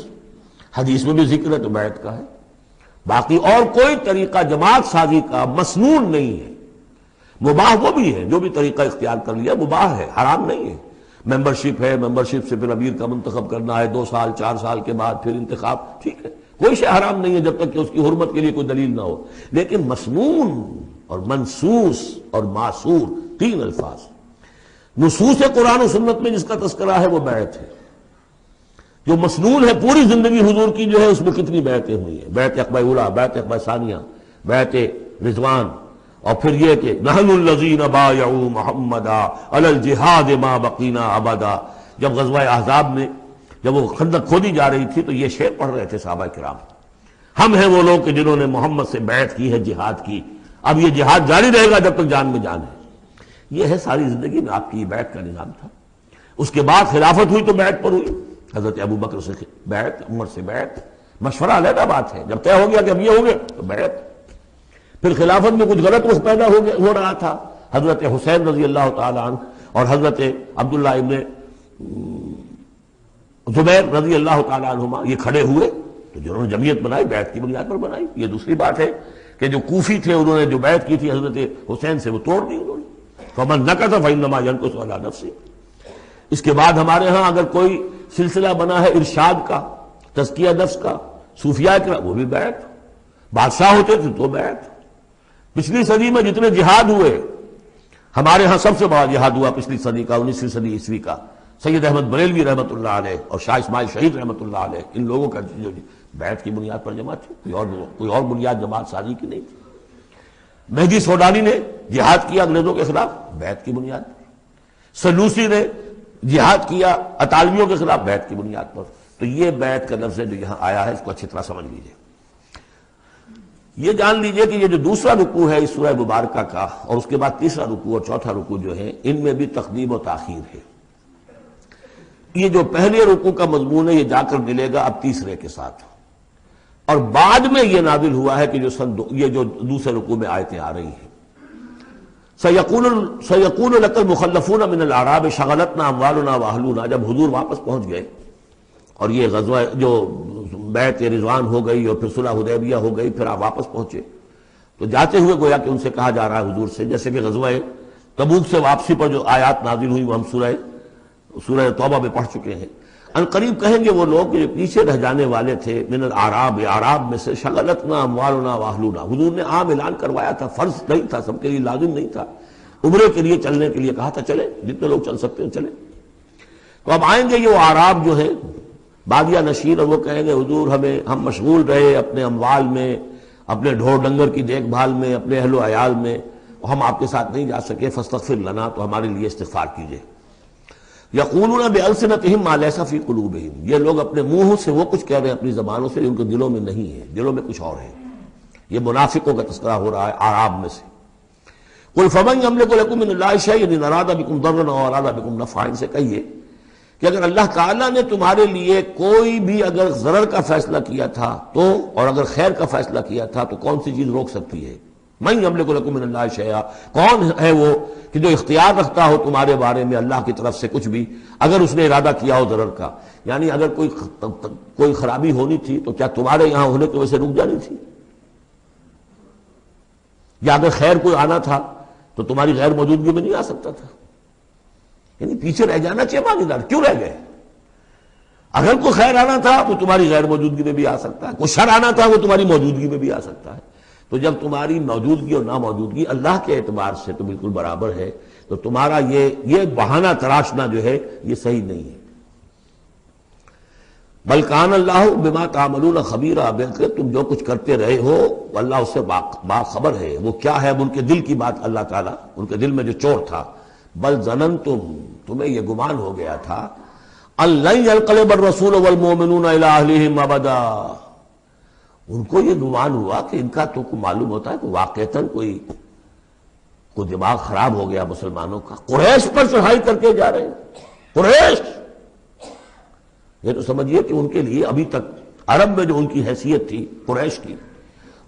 حدیث میں بھی ذکر ہے تو بیعت کا ہے۔ باقی اور کوئی طریقہ جماعت سازی کا مسنون نہیں ہے، مباح وہ بھی ہے، جو بھی طریقہ اختیار کر لیا مباح ہے، حرام نہیں ہے۔ ممبرشپ ہے، ممبرشپ سے پھر امیر کا منتخب کرنا ہے، 2 سال 4 سال کے بعد پھر انتخاب، ٹھیک ہے، کوئی شے حرام نہیں ہے جب تک کہ اس کی حرمت کے لیے کوئی دلیل نہ ہو، لیکن مسنون اور منسوس اور معصور تین الفاظ۔ نصوص قرآن و سنت میں جس کا تذکرہ ہے وہ بیعت ہے۔ جو مسنون ہے پوری زندگی حضور کی جو ہے اس میں کتنی بیعتیں ہوئی ہیں، بیعت عقبہ اولیٰ، بیعت عقبہ ثانیہ، بیعت رضوان، اور پھر یہ کہ نحن الذین بایعوا محمدا علی الجہاد ما بقینا ابدا۔ جب غزوہ احزاب میں جب وہ خندق کھودی جا رہی تھی تو یہ شعر پڑھ رہے تھے صحابہ کرام، ہم ہیں وہ لوگ کہ جنہوں نے محمد سے بیعت کی ہے، جہاد کی، اب یہ جہاد جاری رہے گا جب تک جان میں جان ہے۔ یہ ہے ساری زندگی میں آپ کی بیعت کا نظام تھا۔ اس کے بعد خلافت ہوئی تو بیعت پر ہوئی، حضرت ابو بکر سے بیعت، عمر سے بیعت، مشورہ علیحدہ بات ہے، جب طے ہو گیا کہ اب یہ ہو گئے تو بیعت۔ پھر خلافت میں کچھ غلط رخ پیدا ہو رہا تھا، حضرت حسین رضی اللہ تعالیٰ عنہ اور حضرت عبداللہ ابن زبیر رضی اللہ تعالیٰ عنہما یہ کھڑے ہوئے تو جنہوں نے جمعیت بنائی بیعت کی بنیاد پر بنائی۔ یہ دوسری بات ہے کہ جو کوفی تھے انہوں نے جو بیعت کی تھی حضرت حسین سے وہ توڑ دی انہوں نے، فمن نکث فإنما ينکث علی نفسہ۔ اس کے بعد ہمارے ہاں اگر کوئی سلسلہ بنا ہے ارشاد کا، تزکیہ نفس کا، صوفیاء کا، وہ بھی بیعت، بادشاہ ہوتے تھے تو بیعت۔ پچھلی صدی میں جتنے جہاد ہوئے، ہمارے ہاں سب سے بڑا جہاد ہوا پچھلی صدی کا، 19ویں صدی عیسوی کا، سید احمد بریلوی رحمۃ اللہ علیہ اور شاہ اسماعیل شہید رحمۃ اللہ علیہ، ان لوگوں کا جو بیعت کی بنیاد پر جماعت تھی، کوئی اور بنیاد جماعت سازی کی نہیں تھی۔ مہدی سوڈانی نے جہاد کیا انگریزوں کے خلاف بیعت کی بنیاد پر، سلوسی نے جہاد کیا اطالویوں کے خلاف بیعت کی بنیاد پر۔ تو یہ بیعت کا لفظ جو یہاں آیا ہے اس کو اچھی طرح سمجھ لیجیے۔ یہ جان لیجئے کہ یہ جو دوسرا رکوع ہے اس سورہ مبارکہ کا، اور اس کے بعد تیسرا رکوع اور چوتھا رکوع جو ہے، ان میں بھی تقدیم و تاخیر ہے۔ یہ جو پہلے رکوع کا مضمون ہے یہ جا کر ملے گا اب تیسرے کے ساتھ، اور بعد میں یہ نازل ہوا ہے کہ یہ جو دوسرے رکوع میں آیتیں آ رہی ہیں، سَيَقُولُ لَكَ الْمُخَلَّفُونَ مِنَ الْأَعْرَابِ شَغَلَتْنَا أَمْوَالُنَا وَأَهْلُونَا۔ جب حضور واپس پہنچ گئے اور یہ غزوہ جو بیعت رضوان ہو گئی اور پھر صلح حدیبیہ ہو گئی، پھر آپ واپس پہنچے تو جاتے ہوئے گویا کہ ان سے کہا جا رہا ہے حضور سے، جیسے کہ غزوہ تبوک سے واپسی پر جو آیات نازل ہوئی وہ ہم سورہ توبہ میں پڑھ چکے ہیں۔ ان قریب کہیں گے وہ لوگ جو پیچھے رہ جانے والے تھے، من الاعراب، اعراب میں سے، شغلتنا اموالنا واہلونا، حضور نے عام اعلان کروایا تھا، فرض نہیں تھا، سب کے لیے لازم نہیں تھا، عمرے کے لیے چلنے کے لیے کہا تھا چلے، جتنے لوگ چل سکتے ہیں چلیں۔ تو اب آئیں گے یہ وہ اعراب جو ہیں بادیہ نشین، اور وہ کہیں گے حضور ہم مشغول رہے اپنے اموال میں، اپنے ڈھور ڈنگر کی دیکھ بھال میں، اپنے اہل و عیال میں، ہم آپ کے ساتھ نہیں جا سکے، فاستغفر لنا، تو ہمارے لیے استغفار کیجئے۔ یقولون بألسنتہم ما لیس فی قلوبہم، یہ لوگ اپنے منہوں سے وہ کچھ کہہ رہے ہیں اپنی زبانوں سے ان کے دلوں میں نہیں ہے، دلوں میں کچھ اور ہے۔ یہ منافقوں کا تذکرہ ہو رہا ہے اعراب میں سے۔ قل فمن یملک لکم من اللہ شیئا ان اراد بکم ضرا او اراد بکم نفعا، ان سے کہیے کہ اگر اللہ تعالیٰ نے تمہارے لیے کوئی بھی اگر ضرر کا فیصلہ کیا تھا تو، اور اگر خیر کا فیصلہ کیا تھا تو کون سی چیز روک سکتی ہے؟ من یملک لکم من اللہ شیئا، کون ہے وہ کہ جو اختیار رکھتا ہو تمہارے بارے میں اللہ کی طرف سے کچھ بھی، اگر اس نے ارادہ کیا ہو ضرر کا، یعنی اگر کوئی خرابی ہونی تھی تو کیا تمہارے یہاں ہونے کی وجہ سے رک جانی تھی؟ یا اگر خیر کوئی آنا تھا تو تمہاری غیر موجودگی میں نہیں آ سکتا تھا؟ یعنی پیچھے رہ جانا چاہیے ماندار، کیوں رہ گئے؟ اگر کوئی خیر آنا تھا تو تمہاری غیر موجودگی میں بھی آ سکتا ہے، کوئی شر آنا تھا وہ تمہاری موجودگی میں بھی آ سکتا ہے۔ تو جب تمہاری موجودگی اور ناموجودگی اللہ کے اعتبار سے تو بالکل برابر ہے، تو تمہارا یہ بہانہ تراشنا جو ہے یہ صحیح نہیں ہے۔ بل کان اللہ بما تعملون خبیرا، بلکہ تم جو کچھ کرتے رہے ہو اللہ اس سے باخبر ہے۔ وہ کیا ہے؟ اب ان کے دل کی بات اللہ تعالیٰ، ان کے دل میں جو چور تھا، بل ظننتم، تمہیں یہ گمان ہو گیا تھا، ان لن ينقلب الرسول والمؤمنون الى اہلہم ابدا، ان کو یہ گمان ہوا کہ ان کا تو معلوم ہوتا ہے کہ واقعتاً کوئی دماغ خراب ہو گیا مسلمانوں کا، قریش پر چڑھائی کر کے جا رہے ہیں، قریش، یہ تو سمجھیے کہ ان کے لیے ابھی تک عرب میں جو ان کی حیثیت تھی قریش کی،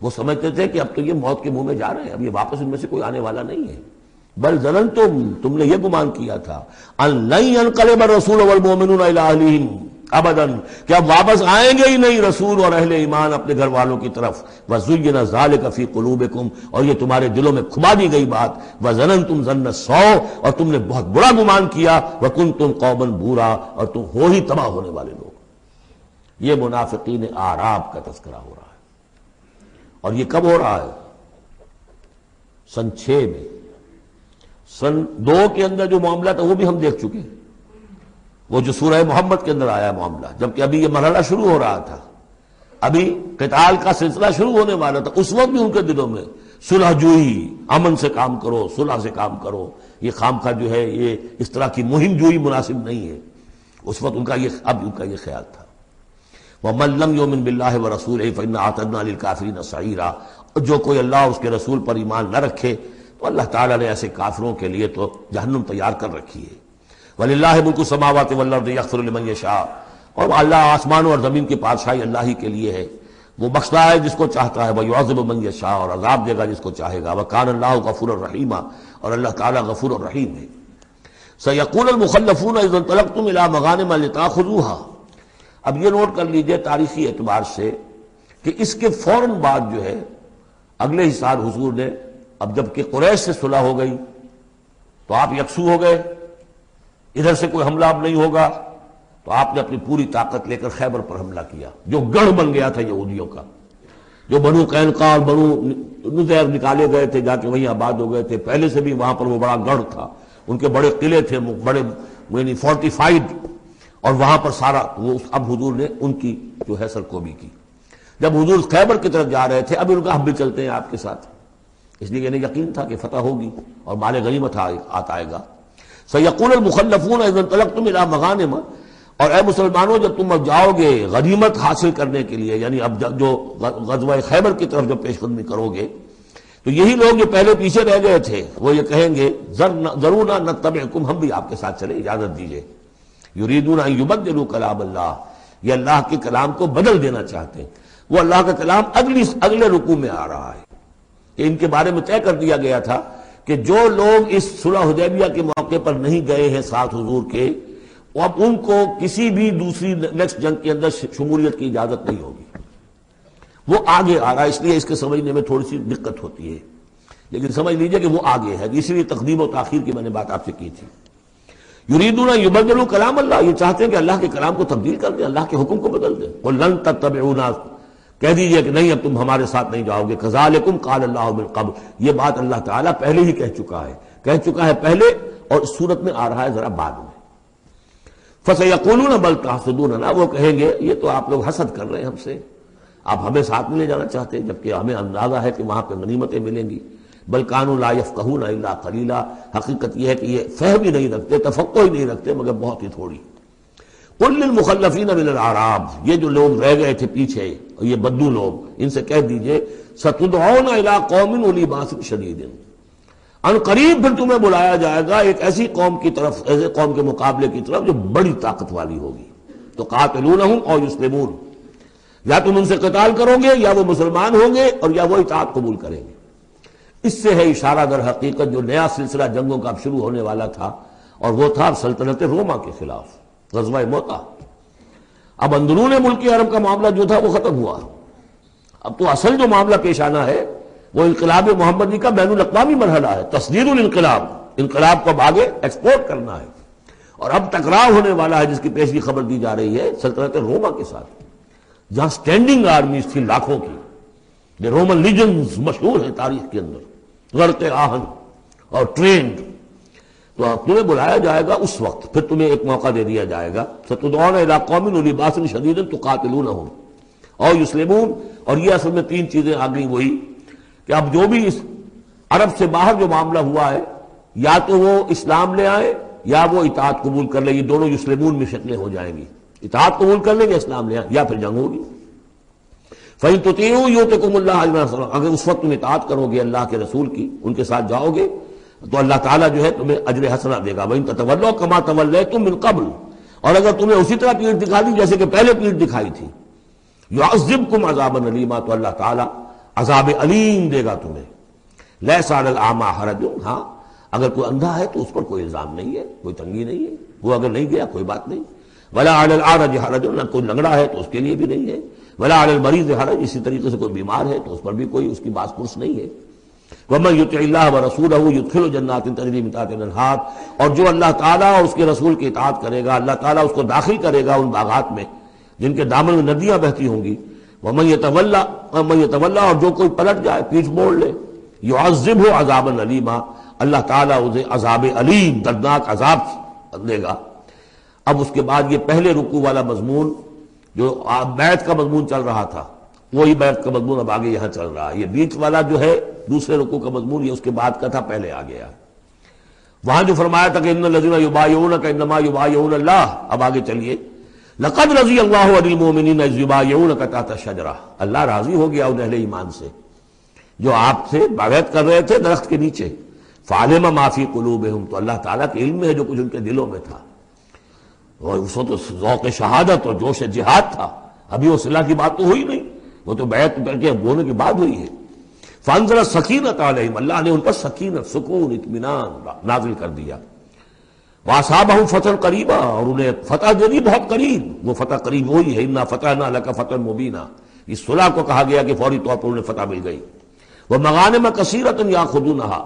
وہ سمجھتے تھے کہ اب تو یہ موت کے منہ میں جا رہے ہیں، اب یہ واپس ان میں سے کوئی آنے والا نہیں ہے۔ بل ظننتم، تم نے یہ گمان کیا تھا، ان لن ينقلب الرسول والمؤمنون الى اہلہم ابدا، کہ اب واپس آئیں گے ہی نہیں رسول اور اہل ایمان اپنے گھر والوں کی طرف۔ وَزُيِّنَ ذَلِكَ فِي قُلُوبِكُمْ، اور یہ تمہارے دلوں میں کھما دی گئی بات، وَظَنَنْتُمْ ظَنَّ السَّوْءِ، اور تم نے بہت برا گمان کیا، وَكُنْتُمْ قَوْمًا بُورًا، اور تم ہو ہی تباہ ہونے والے لوگ۔ یہ منافقین اعراب کا تذکرہ ہو رہا ہے، اور یہ کب ہو رہا ہے؟ سن 6 میں۔ سن 2 کے اندر جو معاملہ تھا وہ بھی ہم دیکھ چکے، وہ جو سورہ محمد کے اندر آیا معاملہ، جبکہ ابھی یہ مرحلہ شروع ہو رہا تھا، ابھی قتال کا سلسلہ شروع ہونے والا تھا، اس وقت بھی ان کے دلوں میں صلح جوئی، امن سے کام کرو، صلح سے کام کرو، یہ خامخواہ جو ہے یہ اس طرح کی مہم جوئی مناسب نہیں ہے، اس وقت ان کا یہ خیال تھا۔ وَمَن لَّمْ يُؤْمِن بِاللَّهِ وَرَسُولِهِ فَإِنَّا أَعْتَدْنَا لِلْكَافِرِينَ سَعِيرًا، جو کوئی اللہ اس کے رسول پر ایمان نہ رکھے تو اللہ تعالیٰ نے ایسے کافروں کے لیے تو جہنم تیار کر رکھی ہے۔ وَلِلَّهِ مُلْكُ السَّمَاوَاتِ وَالْأَرْضِ يَغْفِرُ لِمَن يَشَاءُ، اور اللہ آسمانوں اور زمین کی بادشاہی اللہ ہی کے لیے ہے، وہ بخشتا ہے جس کو چاہتا ہے، وَيُعَذِّبُ مَن يَشَاءُ، اور عذاب دے گا جس کو چاہے گا، وَكَانَ اللَّهُ غَفُورًا رَحِيمًا، اور اللہ تعالیٰ غفور الرحیم ہے۔ سَيَقُولُ الْمُخَلَّفُونَ إِذَا انطَلَقْتُمْ إِلَىٰ مَغَانِمَ لِتَأْخُذُوهَا، اب یہ نوٹ کر لیجئے تاریخی اعتبار سے کہ اس کے فوراً بعد جو ہے اگلے ہی سال حضور نے، اب جب کہ قریش سے صلح ہو گئی تو آپ یکسو ہو گئے، ادھر سے کوئی حملہ اب نہیں ہوگا، تو آپ نے اپنی پوری طاقت لے کر خیبر پر حملہ کیا، جو گڑھ بن گیا تھا یہودیوں کا، جو بنو قینقاع اور بنو نذیر نکالے گئے تھے، جا کے وہیں آباد ہو گئے تھے، پہلے سے بھی وہاں پر وہ بڑا گڑھ تھا، ان کے بڑے قلعے تھے، بڑے یعنی فورٹیفائڈ، اور وہاں پر سارا وہ اب حضور نے ان کی جو ہے سرکوبی کی۔ جب حضور خیبر کی طرف جا رہے تھے، اب ان کا ہم بھی چلتے ہیں آپ کے ساتھ، اس لیے انہیں یقین تھا کہ فتح ہوگی اور مال غنیمت آئے گا۔ سَيَقُولُ الْمُخَلَّفُونَ إِذَا انطَلَقْتُمْ إِلَىٰ مَغَانِمَ، اور اے مسلمانوں جب تم اب جاؤ گے غنیمت حاصل کرنے کے لیے، یعنی اب جو غزوہ خیبر کی طرف جب پیش قدمی کرو گے، تو یہی لوگ جو پہلے پیچھے رہ گئے تھے وہ یہ کہیں گے ذرونا نتبعکم، ہم بھی آپ کے ساتھ چلیں، اجازت دیجیے۔ یریدون ان یبدلوا کلام اللہ، یہ اللہ کے کلام کو بدل دینا چاہتے ہیں، وہ اللہ کا کلام اگلے رکوع میں آ رہا ہے کہ ان کے بارے میں طے کر دیا گیا تھا کہ جو لوگ اس صلح حدیبیہ کے موقع پر نہیں گئے ہیں ساتھ حضور کے، اب ان کو کسی بھی دوسری نیکسٹ جنگ کے اندر شمولیت کی اجازت نہیں ہوگی، وہ آگے آ رہا ہے، اس لیے اس کے سمجھنے میں تھوڑی سی دقت ہوتی ہے، لیکن سمجھ لیجئے کہ وہ آگے ہے، اسی لیے تقدیم و تاخیر کی میں نے بات آپ سے کی تھی۔ یریدون ان یبدلوا کلام اللہ، یہ چاہتے ہیں کہ اللہ کے کلام کو تبدیل کر دیں، اللہ کے حکم کو بدل دیں۔ قل لن تتبعونا، کہہ دیجئے کہ نہیں اب تم ہمارے ساتھ نہیں جاؤ گے، کذالکم قال اللہ من قبل، یہ بات اللہ تعالیٰ پہلے ہی کہہ چکا ہے پہلے، اور اس صورت میں آ رہا ہے ذرا بعد میں۔ فسیقولون بل تحسدوننا، وہ کہیں گے یہ تو آپ لوگ حسد کر رہے ہیں ہم سے، آپ ہمیں ساتھ میں لے جانا چاہتے ہیں جبکہ ہمیں اندازہ ہے کہ وہاں پہ غنیمتیں ملیں گی۔ بل کانوا لا یفقہون الا قلیلا، حقیقت یہ ہے کہ یہ فہم ہی نہیں رکھتے، تفقہ ہی نہیں رکھتے مگر بہت ہی تھوڑی۔ قل للمخلفین من الاعراب، یہ جو لوگ رہ گئے تھے پیچھے، یہ بدو لوگ، ان سے کہہ دیجئے ستدعون الی قوم اولی باس شدید، ان قریب پھر تمہیں بلایا جائے گا ایک ایسی قوم کی طرف، ایسے قوم کے مقابلے کی طرف جو بڑی طاقت والی ہوگی، تو قاتلونہم او یسلمون، یا تم ان سے قتال کرو گے یا وہ مسلمان ہوں گے اور یا وہ اطاعت قبول کریں گے۔ اس سے ہے اشارہ در حقیقت جو نیا سلسلہ جنگوں کا اب شروع ہونے والا تھا، اور وہ تھا سلطنت روما کے خلاف غزوہ موطا۔ اب اندرون ملک عرب کا معاملہ جو تھا وہ ختم ہوا، اب تو اصل جو معاملہ پیش آنا ہے وہ انقلاب محمدی کا بین الاقوامی مرحلہ ہے، تصدیر الانقلاب، انقلاب کو اب آگے ایکسپورٹ کرنا ہے، اور اب ٹکراؤ ہونے والا ہے جس کی پیشگی خبر دی جا رہی ہے سلطنت روما کے ساتھ، جہاں سٹینڈنگ آرمیز تھی لاکھوں کی، یہ رومن لیجنز مشہور ہیں تاریخ کے اندر، غرق آہن اور ٹرینڈ۔ تو تمہیں بلایا جائے گا اس وقت، پھر تمہیں ایک موقع دے دیا جائے گا، ستدعون الی قوم اولی باس شدید تقاتلونہم او یسلمون، اور یہ اصل میں تین چیزیں آ گئیں وہی کہ اب جو بھی اس عرب سے باہر جو معاملہ ہوا ہے، یا تو وہ اسلام لے آئے یا وہ اطاعت قبول کر لیں، یہ دونوں یسلمون میں شکلیں ہو جائیں گی، اطاعت قبول کر لیں گے اسلام لے آئے یا پھر جنگ ہوگی۔ فَإِن تُطِيعُوا يُؤْتِكُمُ اللَّهُ أَجْرًا عَظِيمًا، اگر اس وقت تم اطاعت کرو گے اللہ کے رسول کی، ان کے ساتھ جاؤ گے تو اللہ تعالیٰ جو ہے تمہیں اجر حسنہ دے گا۔ وَإِن تَتَوَلَّوْا كَمَا تَوَلَّيْتُم مِّن قَبْلُ، اور اگر تمہیں اسی طرح پیٹھ دکھا دی جیسے کہ پہلے پیٹھ دکھائی تھی، يُعَذِّبْكُمْ عَذَابًا أَلِيمًا، تو اللہ تعالیٰ عذاب علیم دے گا تمہیں۔ لَيْسَ عَلَى الْأَعْمَىٰ حَرَجٌ، ہاں اگر کوئی اندھا ہے تو اس پر کوئی الزام نہیں ہے، کوئی تنگی نہیں ہے، وہ اگر نہیں گیا کوئی بات نہیں۔ وَلَا عَلَى الْأَعْرَجِ حَرَجٌ، نہ کوئی لنگڑا ہے تو اس کے لیے بھی نہیں ہے۔ وَلَا عَلَى الْمَرِيضِ حَرَجٌ، اسی طریقے سے کوئی بیمار ہے تو اس پر بھی کوئی اس کی باس پرس نہیں ہے۔ وَمَن يُطِعِ اللَّهَ وَرَسُولَهُ يُدْخِلْهُ جَنَّاتٍ تَجْرِي مِن تحتها الْأَنْهَارُ، اور جو اللہ تعالیٰ اور اس کے رسول کی اطاعت کرے گا، اللہ تعالیٰ اس کو داخل کرے گا ان باغات میں جن کے دامن میں ندیاں بہتی ہوں گی، ومن یتولا اور جو کوئی پلٹ جائے، پیٹھ موڑ لے، یعذبہ عذابا علیما اللہ تعالیٰ اسے عذاب علیم دردناک عذاب دے گا۔ اب اس کے بعد یہ پہلے رکوع والا مضمون جو بیعت کا مضمون چل رہا تھا، وہی بیعت کا مضمون اب آگے یہاں چل رہا ہے۔ یہ بیچ والا جو ہے دوسرے رکوع کا مضمون، یہ اس کے بعد کا تھا، پہلے آ گیا۔ وہاں جو فرمایا تھا کہ ان الذین یبایعونک انما یبایعون اللہ، اب آگے چلیے، لقد رضی اللہ عن المؤمنین اذ یبایعونک تحت الشجرہ، اللہ راضی ہو گیا ان اہل ایمان سے جو آپ سے بیعت کر رہے تھے درخت کے نیچے۔ فعلم ما فی قلوبہم، تو اللہ تعالیٰ کے علم میں ہے جو کچھ ان کے دلوں میں تھا، اور اس وقت تو ذوق شہادت اور جوش جہاد تھا، ابھی وہ صلح کی بات تو ہوئی نہیں، وہ تو بیعت کر کے ہونے کی بات ہوئی ہے۔ فانزل السکینۃ علیہم، اللہ نے ان پر سکینت، سکون، اطمینان نازل کر دیا۔ واصابہم فتح قریبا، اور انہیں فتح دے دی بہت قریب، وہ فتح قریب وہی ہے، انا فتحنا لک فتحا مبینا، اس صلح کو کہا گیا کہ فوری طور پر انہیں فتح مل گئی۔ ومغانم کثیرۃ یاخذونھا،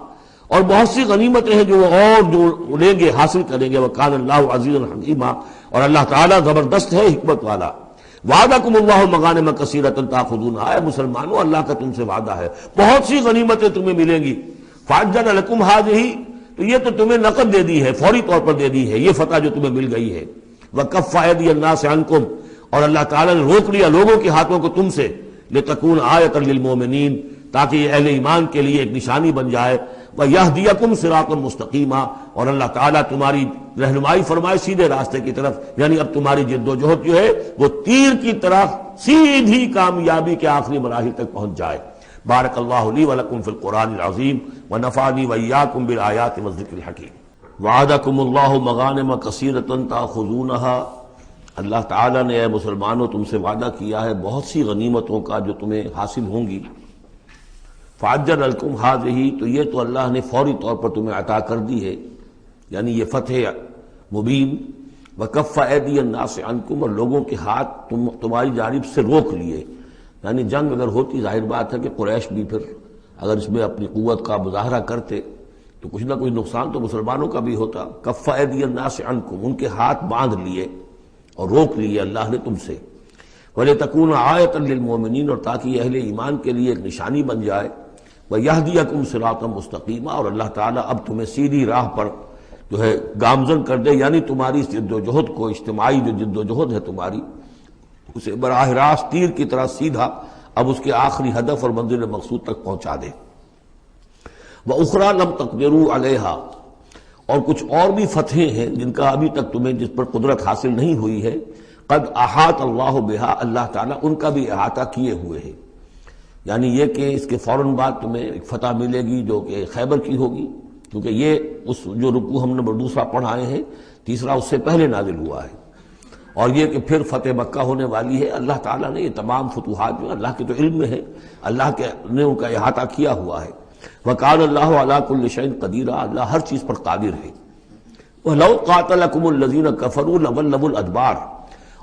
اور بہت سی غنیمتیں ہیں جو وہ اور جو لیں گے، حاصل کریں گے۔ وکان اللہ عزیزا حکیما، اور اللہ تعالیٰ زبردست ہے، حکمت والا۔ وعدکم اللہ مغانم کثیرۃ تاخذونھا، اے مسلمانوں اللہ کا تم سے وعدہ ہے بہت سی غنیمتیں تمہیں ملیں گی۔ فعجل لکم ہذہ، تو یہ تو تمہیں نقد دے دی ہے، فوری طور پر دے دی ہے یہ فتح جو تمہیں مل گئی ہے۔ وکف ایدی الناس عنکم، اور اللہ تعالیٰ نے روک لیا لوگوں کے ہاتھوں کو تم سے، لتکون آیۃ للمؤمنین، تاکہ یہ اہل ایمان کے لیے ایک نشانی بن جائے۔ وَيَهْدِيَكُمْ صِرَاطًا مُسْتَقِيمًا، اور اللہ تعالیٰ تمہاری رہنمائی فرمائے سیدھے راستے کی طرف، یعنی اب تمہاری جد و جہد جو ہے وہ تیر کی طرح سیدھی کامیابی کے آخری مراحل تک پہنچ جائے۔ بارک اللہ لی ولکم فی القرآن العظیم ونفعنی وإیاکم بالآیات والذکر الحکیم۔ وعدکم اللہ مغانم کثیرۃ تأخذونها، اللہ تعالیٰ نے اے مسلمانوں تم سے وعدہ کیا ہے بہت سی غنیمتوں کا جو تمہیں حاصل ہوں گی۔ فعجل لکم ہذہ، تو یہ تو اللہ نے فوری طور پر تمہیں عطا کر دی ہے، یعنی یہ فتح مبین۔ وکف ایدی الناس عنکم، اور لوگوں کے ہاتھ تمہاری جانب سے روک لیے، یعنی جنگ اگر ہوتی ظاہر بات ہے کہ قریش بھی پھر اگر اس میں اپنی قوت کا مظاہرہ کرتے تو کچھ نہ کچھ نقصان تو مسلمانوں کا بھی ہوتا۔ کف ایدی الناس عنکم، ان کے ہاتھ باندھ لیے اور روک لیے اللہ نے تم سے۔ وَلِتَكُونَ آیَةً لِّلْمُؤْمِنِينَ، اور تاکہ یہ اہل ایمان کے لیے ایک نشانی بن جائے۔ وَيَهْدِيَكُمْ صِرَاطًا مُسْتَقِيمًا، اور اللہ تعالیٰ اب تمہیں سیدھی راہ پر جو ہے گامزن کر دے، یعنی تمہاری جد و جہد کو، اجتماعی جو جد و جہد ہے تمہاری، اسے براہ راست تیر کی طرح سیدھا اب اس کے آخری ہدف اور منزل مقصود تک پہنچا دے۔ وَأُخْرَىٰ لَمْ تَقْدِرُوا عَلَيْهَا، اور کچھ اور بھی فتحیں ہیں جن کا ابھی تک تمہیں جس پر قدرت حاصل نہیں ہوئی ہے۔ قد احاط اللہ بہا، اللہ تعالیٰ ان کا بھی احاطہ کیے ہوئے ہے، یعنی یہ کہ اس کے فوراً بعد تمہیں ایک فتح ملے گی جو کہ خیبر کی ہوگی، کیونکہ یہ اس جو رکوع ہم نے دوسرا پڑھائے ہیں، تیسرا اس سے پہلے نازل ہوا ہے، اور یہ کہ پھر فتح مکہ ہونے والی ہے۔ اللہ تعالیٰ نے یہ تمام فتوحات جو اللہ کے تو علم میں ہے، اللہ کے نے ان کا احاطہ کیا ہوا ہے۔ وَقَالَ اللَّهُ عَلَىٰ كُلِّ شَيْءٍ قَدِيرٌ، اللہ ہر چیز پر قادر ہے۔ وَلَوْ قَاتَلَكُمُ الَّذِينَ كَفَرُوا لَوَلَّوُا الْأَدْبَارَ،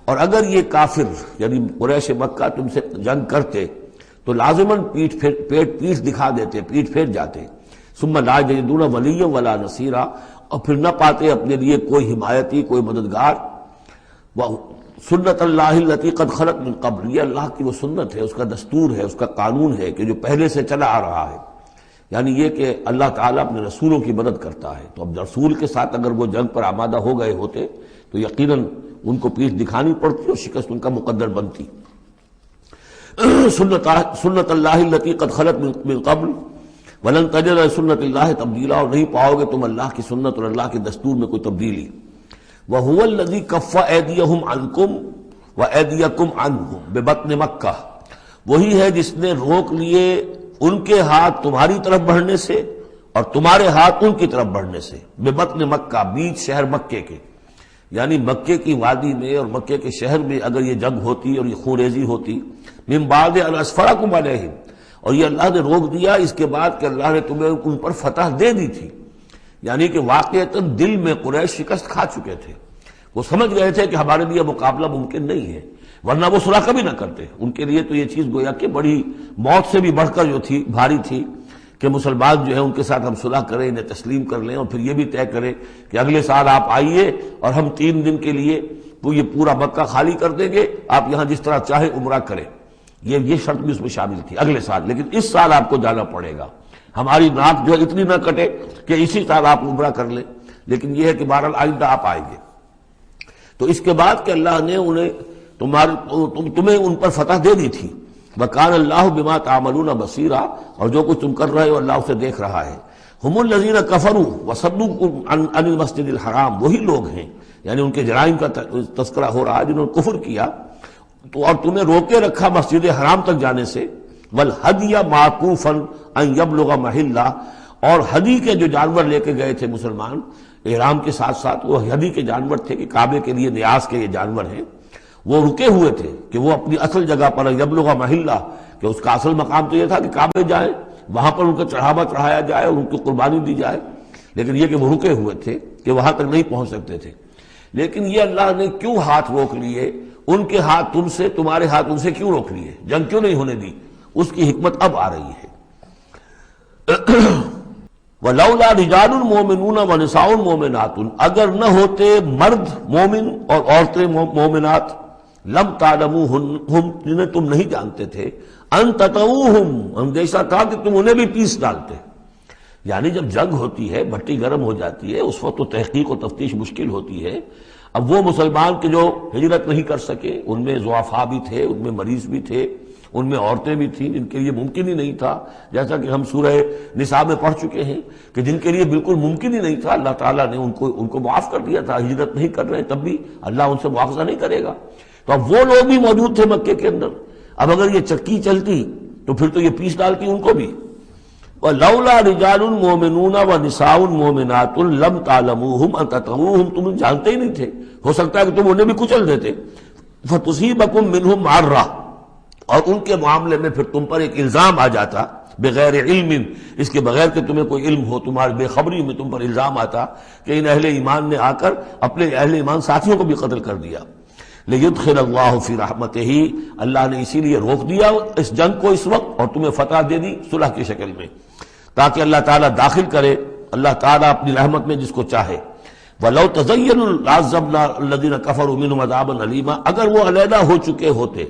اور اگر یہ کافر یعنی قریش مکہ تم سے جنگ کرتے تو لازماً پیٹ دکھا دیتے، پیٹ پھیر جاتے۔ ثم لا یجدون ولیا ولا نصیرا، اور پھر نہ پاتے اپنے لیے کوئی حمایتی، کوئی مددگار۔ سنت اللہ التی قد خلت من قبل، یہ اللہ کی وہ سنت ہے، اس کا دستور ہے، اس کا قانون ہے کہ جو پہلے سے چلا آ رہا ہے، یعنی یہ کہ اللہ تعالیٰ اپنے رسولوں کی مدد کرتا ہے۔ تو اب رسول کے ساتھ اگر وہ جنگ پر آمادہ ہو گئے ہوتے تو یقیناً ان کو پیٹھ دکھانی پڑتی اور شکست ان کا مقدر بنتی۔ سنت اللہ التی قد خلت من قبل ولن تجد سنت اللہ تبدیلا، اور نہیں پاؤ گے تم اللہ کی سنت اور اللہ کے دستور میں کوئی تبدیلی۔ وَهُوَ الَّذِي كَفَّ أَيْدِيَهُمْ عَنْكُمْ وَأَيْدِيَكُمْ عَنْهُمْ بِبَطْنِ مَكَّةَ، وہی ہے جس نے روک لیے ان کے ہاتھ تمہاری طرف بڑھنے سے اور تمہارے ہاتھ ان کی طرف بڑھنے سے۔ بِبَطْنِ مَكَّةَ، بیچ شہر مکے کے، یعنی مکے کی وادی میں اور مکے کے شہر میں اگر یہ جنگ ہوتی اور یہ خونریزی ہوتی، من بعد ان اسفرکم علیہم، اور یہ اللہ نے روک دیا اس کے بعد کہ اللہ نے تمہیں ان پر فتح دے دی تھی، یعنی کہ واقعتاً دل میں قریش شکست کھا چکے تھے، وہ سمجھ گئے تھے کہ ہمارے لیے مقابلہ ممکن نہیں ہے، ورنہ وہ صلح کبھی نہ کرتے۔ ان کے لیے تو یہ چیز گویا کہ بڑی موت سے بھی بڑھ کر جو تھی بھاری تھی کہ مسلمان جو ہے ان کے ساتھ ہم صلح کریں، انہیں تسلیم کر لیں، اور پھر یہ بھی طے کریں کہ اگلے سال آپ آئیے اور ہم 3 دن کے لیے تو یہ پورا مکہ خالی کر دیں گے، آپ یہاں جس طرح چاہے عمرہ کریں. یہ شرط بھی اس میں شامل تھی اگلے سال، لیکن اس سال آپ کو جانا پڑے گا. ہماری ناک جو ہے اتنی نہ کٹے کہ اسی سال آپ عمرہ کر لیں، لیکن یہ ہے کہ بہرحال آئندہ آپ آئیں گے. تو اس کے بعد کہ اللہ نے تمہیں ان پر فتح دے دی تھی. وَكَانَ اللَّهُ بِمَا تَعْمَلُونَ بَصِيرًا، اور جو کچھ تم کر رہے ہو اللہ اسے دیکھ رہا ہے. ہم الذین کفروا وصدوکم عن المسجد الحرام، وہی لوگ ہیں یعنی ان کے جرائم کا تذکرہ ہو رہا ہے جنہوں نے کفر کیا تو اور تمہیں روکے رکھا مسجد حرام تک جانے سے. والہدی معکوفا ان یبلغ محلہ، اور ہدی کے جو جانور لے کے گئے تھے مسلمان احرام کے ساتھ ساتھ، وہ ہدی کے جانور تھے کہ کعبے کے لیے نیاز کے یہ جانور ہیں، وہ رکے ہوئے تھے کہ وہ اپنی اصل جگہ پر یبلغ محلہ، کہ اس کا اصل مقام تو یہ تھا کہ کعبے جائیں، وہاں پر ان کا چڑھاوا چڑھایا جائے اور ان کی قربانی دی جائے، لیکن یہ کہ وہ رکے ہوئے تھے کہ وہاں تک نہیں پہنچ سکتے تھے. لیکن یہ اللہ نے کیوں ہاتھ روک لیے، ان کے ہاتھ تم سے، تمہارے ہاتھ ان سے کیوں روک لیے، جنگ کیوں نہیں ہونے دی، اس کی حکمت اب آ رہی ہے. وَلَوْلَا رِجَالٌ مُؤْمِنُونَ وَنِسَاءٌ مُؤْمِنَاتٌ، اگر نہ ہوتے مرد مومن اور عورتیں مومنات، لم تعلموہم، جنہیں تم نہیں جانتے تھے، ان تطؤوہم، اندیشہ تھا کہ تم انہیں بھی پیس ڈالتے. یعنی جب جنگ ہوتی ہے، بھٹی گرم ہو جاتی ہے، اس وقت تو تحقیق و تفتیش مشکل ہوتی ہے. اب وہ مسلمان کے جو ہجرت نہیں کر سکے، ان میں ضعفاء بھی تھے، ان میں مریض بھی تھے، ان میں عورتیں بھی تھیں جن کے لیے ممکن ہی نہیں تھا، جیسا کہ ہم سورہ نساء میں پڑھ چکے ہیں کہ جن کے لیے بالکل ممکن ہی نہیں تھا، اللہ تعالیٰ نے ان کو معاف کر دیا تھا. ہجرت نہیں کر رہے تب بھی اللہ ان سے مواخذہ نہیں کرے گا. تو اب وہ لوگ بھی موجود تھے مکے کے اندر. اب اگر یہ چکی چلتی تو پھر تو یہ پیس ڈالتی ان کو بھی. وَلَوْلَا رِجَالٌ مُؤْمِنُونَ وَنِسَاءٌ مُؤْمِنَاتٌ لَمْ تَعْلَمُوهُمْ أَن تَطْئُوهُمْ، تم جانتے ہی نہیں تھے، ہو سکتا ہے کہ تم انہیں بھی کچل دیتے. فَتُصِيبَكُم مِّنْهُمْ مَعَرَّةٌ، اور ان کے معاملے میں پھر تم پر ایک الزام آ جاتا، بغیر علم، اس کے بغیر کہ تمہیں کوئی علم ہو، تمہاری بے خبری میں تم پر الزام آتا کہ ان اہل ایمان نے آ کر اپنے اہل ایمان ساتھیوں کو بھی قتل کر دیا. لِيُدْخِلَ اللَّهُ فِي رَحْمَتِهِ، اللہ نے اسی لیے روک دیا اس جنگ کو اس وقت اور تمہیں فتح دے دی صلح کی شکل میں، تاکہ اللہ تعالیٰ داخل کرے اللہ تعالیٰ اپنی رحمت میں جس کو چاہے. وَلَوْ تَزَيَّنُوا لَعَذَّبْنَا الَّذِينَ كَفَرُوا مِنْهُمْ عَذَابًا أَلِيمًا، اگر وہ علیحدہ ہو چکے ہوتے،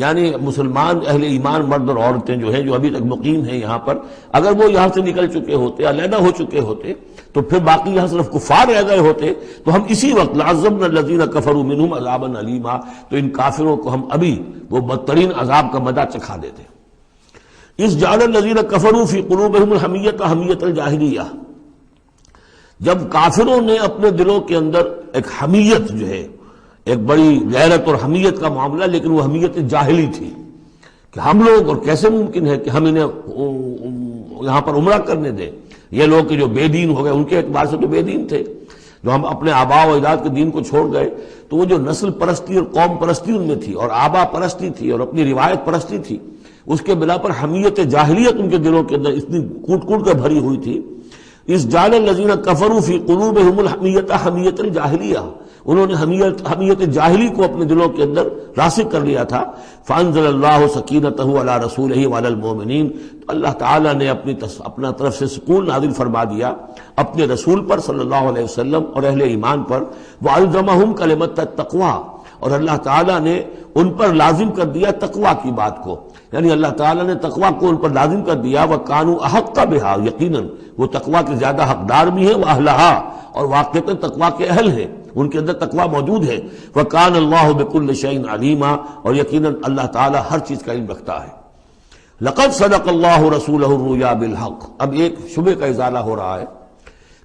یعنی مسلمان اہل ایمان مرد اور عورتیں جو ہیں جو ابھی تک مقیم ہیں یہاں پر، اگر وہ یہاں سے نکل چکے ہوتے، علیحدہ ہو چکے ہوتے، تو پھر باقی یہاں صرف کفار رہ گئے ہوتے، تو ہم اسی وقت لَعَذَّبْنَا الَّذِينَ كَفَرُوا مِنْهُمْ عَذَابًا أَلِيمًا، تو ان کافروں کو ہم ابھی وہ بدترین عذاب کا مزہ چکھا دیتے. اس جعل الذین کفروا فی قلوبہم الحمیۃ حمیۃ الجاہلیہ، جب کافروں نے اپنے دلوں کے اندر ایک حمیت جو ہے، ایک بڑی غیرت اور حمیت کا معاملہ، لیکن وہ حمیت جاہلی تھی کہ ہم لوگ، اور کیسے ممکن ہے کہ ہم انہیں یہاں پر عمرہ کرنے دیں. یہ لوگ کہ جو بے دین ہو گئے، ان کے اعتبار سے تو بے دین تھے، جو ہم اپنے آبا و اجداد کے دین کو چھوڑ گئے، تو وہ جو نسل پرستی اور قوم پرستی ان میں تھی، اور آبا پرستی تھی، اور اپنی روایت پرستی تھی، اس کے بنا پر حمیت جاہلیت ان کے دلوں کے اندر اتنی کوٹ کوٹ کر بھری ہوئی تھی. اس جعل الذین کفروا فی قلوبہم الحمیۃ حمیۃ الجاہلیہ، انہوں نے حمیت جاہلی کو اپنے دلوں کے اندر راسخ کر لیا تھا. فانزل اللہ سکینتہ علی رسولہ وعلی المؤمنین، تو اللہ تعالیٰ نے اپنا طرف سے سکون نازل فرما دیا اپنے رسول پر صلی اللہ علیہ وسلم اور اہل ایمان پر. وَأَلْزَمَهُمْ كَلِمَةَ التَّقْوَىٰ، اور اللہ تعالیٰ نے ان پر لازم کر دیا تقویٰ کی بات کو، یعنی اللہ تعالیٰ نے تقویٰ کو ان پر لازم کر دیا. وَكَانُوا أَحَقَّ بِهَا، یقیناً وہ تقویٰ کے زیادہ حقدار بھی ہیں، وَأَهْلَهَا، اور واقعتاً تقویٰ کے اہل ہیں، ان کے اندر تقویٰ موجود ہے. وَكَانَ اللَّهُ بِكُلِّ شَيْءٍ عَلِيمًا، اور یقیناً اللہ تعالیٰ ہر چیز کا علم رکھتا ہے. لَقَدْ صَدَقَ اللَّهُ رَسُولَهُ الرُّؤْيَا بِالْحَقِّ، اب ایک شبہ کا ازالہ ہو رہا ہے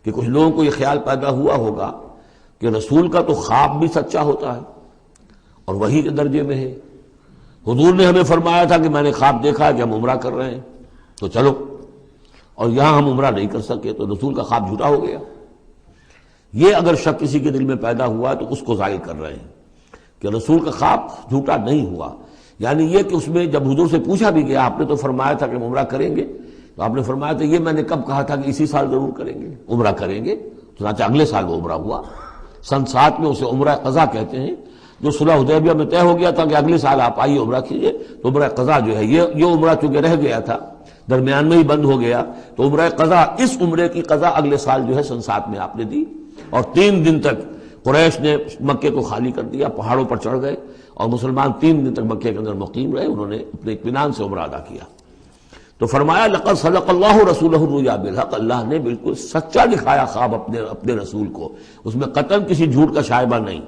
کہ کچھ لوگوں کو یہ خیال پیدا ہوا ہوگا کہ رسول کا تو خواب بھی سچا ہوتا ہے اور وحی کے درجے میں ہے. حضور نے ہمیں فرمایا تھا کہ میں نے خواب دیکھا ہے کہ ہم عمرہ کر رہے ہیں تو چلو، اور یہاں ہم عمرہ نہیں کر سکے تو رسول کا خواب جھوٹا ہو گیا. یہ اگر شک کسی کے دل میں پیدا ہوا تو اس کو ظاہر کر رہے ہیں کہ رسول کا خواب جھوٹا نہیں ہوا. یعنی یہ کہ اس میں جب حضور سے پوچھا بھی گیا، آپ نے تو فرمایا تھا کہ ہم عمرہ کریں گے، تو آپ نے فرمایا تھا یہ میں نے کب کہا تھا کہ اسی سال ضرور کریں گے، عمرہ کریں گے. چنانچہ اگلے سال وہ عمرہ ہوا. سن 7 میں اسے عمرہ قضا کہتے ہیں، جو صلح حدیبیہ میں طے ہو گیا تھا کہ اگلے سال آپ آئیے عمرہ کیجئے، تو عمرہ قضا جو ہے یہ عمرہ چونکہ رہ گیا تھا، درمیان میں ہی بند ہو گیا، تو عمرہ قضا، اس عمرے کی قضا اگلے سال جو ہے سن 7 میں آپ نے دی، اور 3 دن تک قریش نے مکے کو خالی کر دیا، پہاڑوں پر چڑھ گئے اور مسلمان 3 دن تک مکے کے اندر مقیم رہے، انہوں نے اپنے اطمینان سے عمرہ ادا کیا۔ تو فرمایا لقد صدق اللہ رسولہ الرؤیا بالحق، اللہ نے بالکل سچا دکھایا خواب اپنے رسول کو، اس میں قطعاً کسی جھوٹ کا شائبہ نہیں۔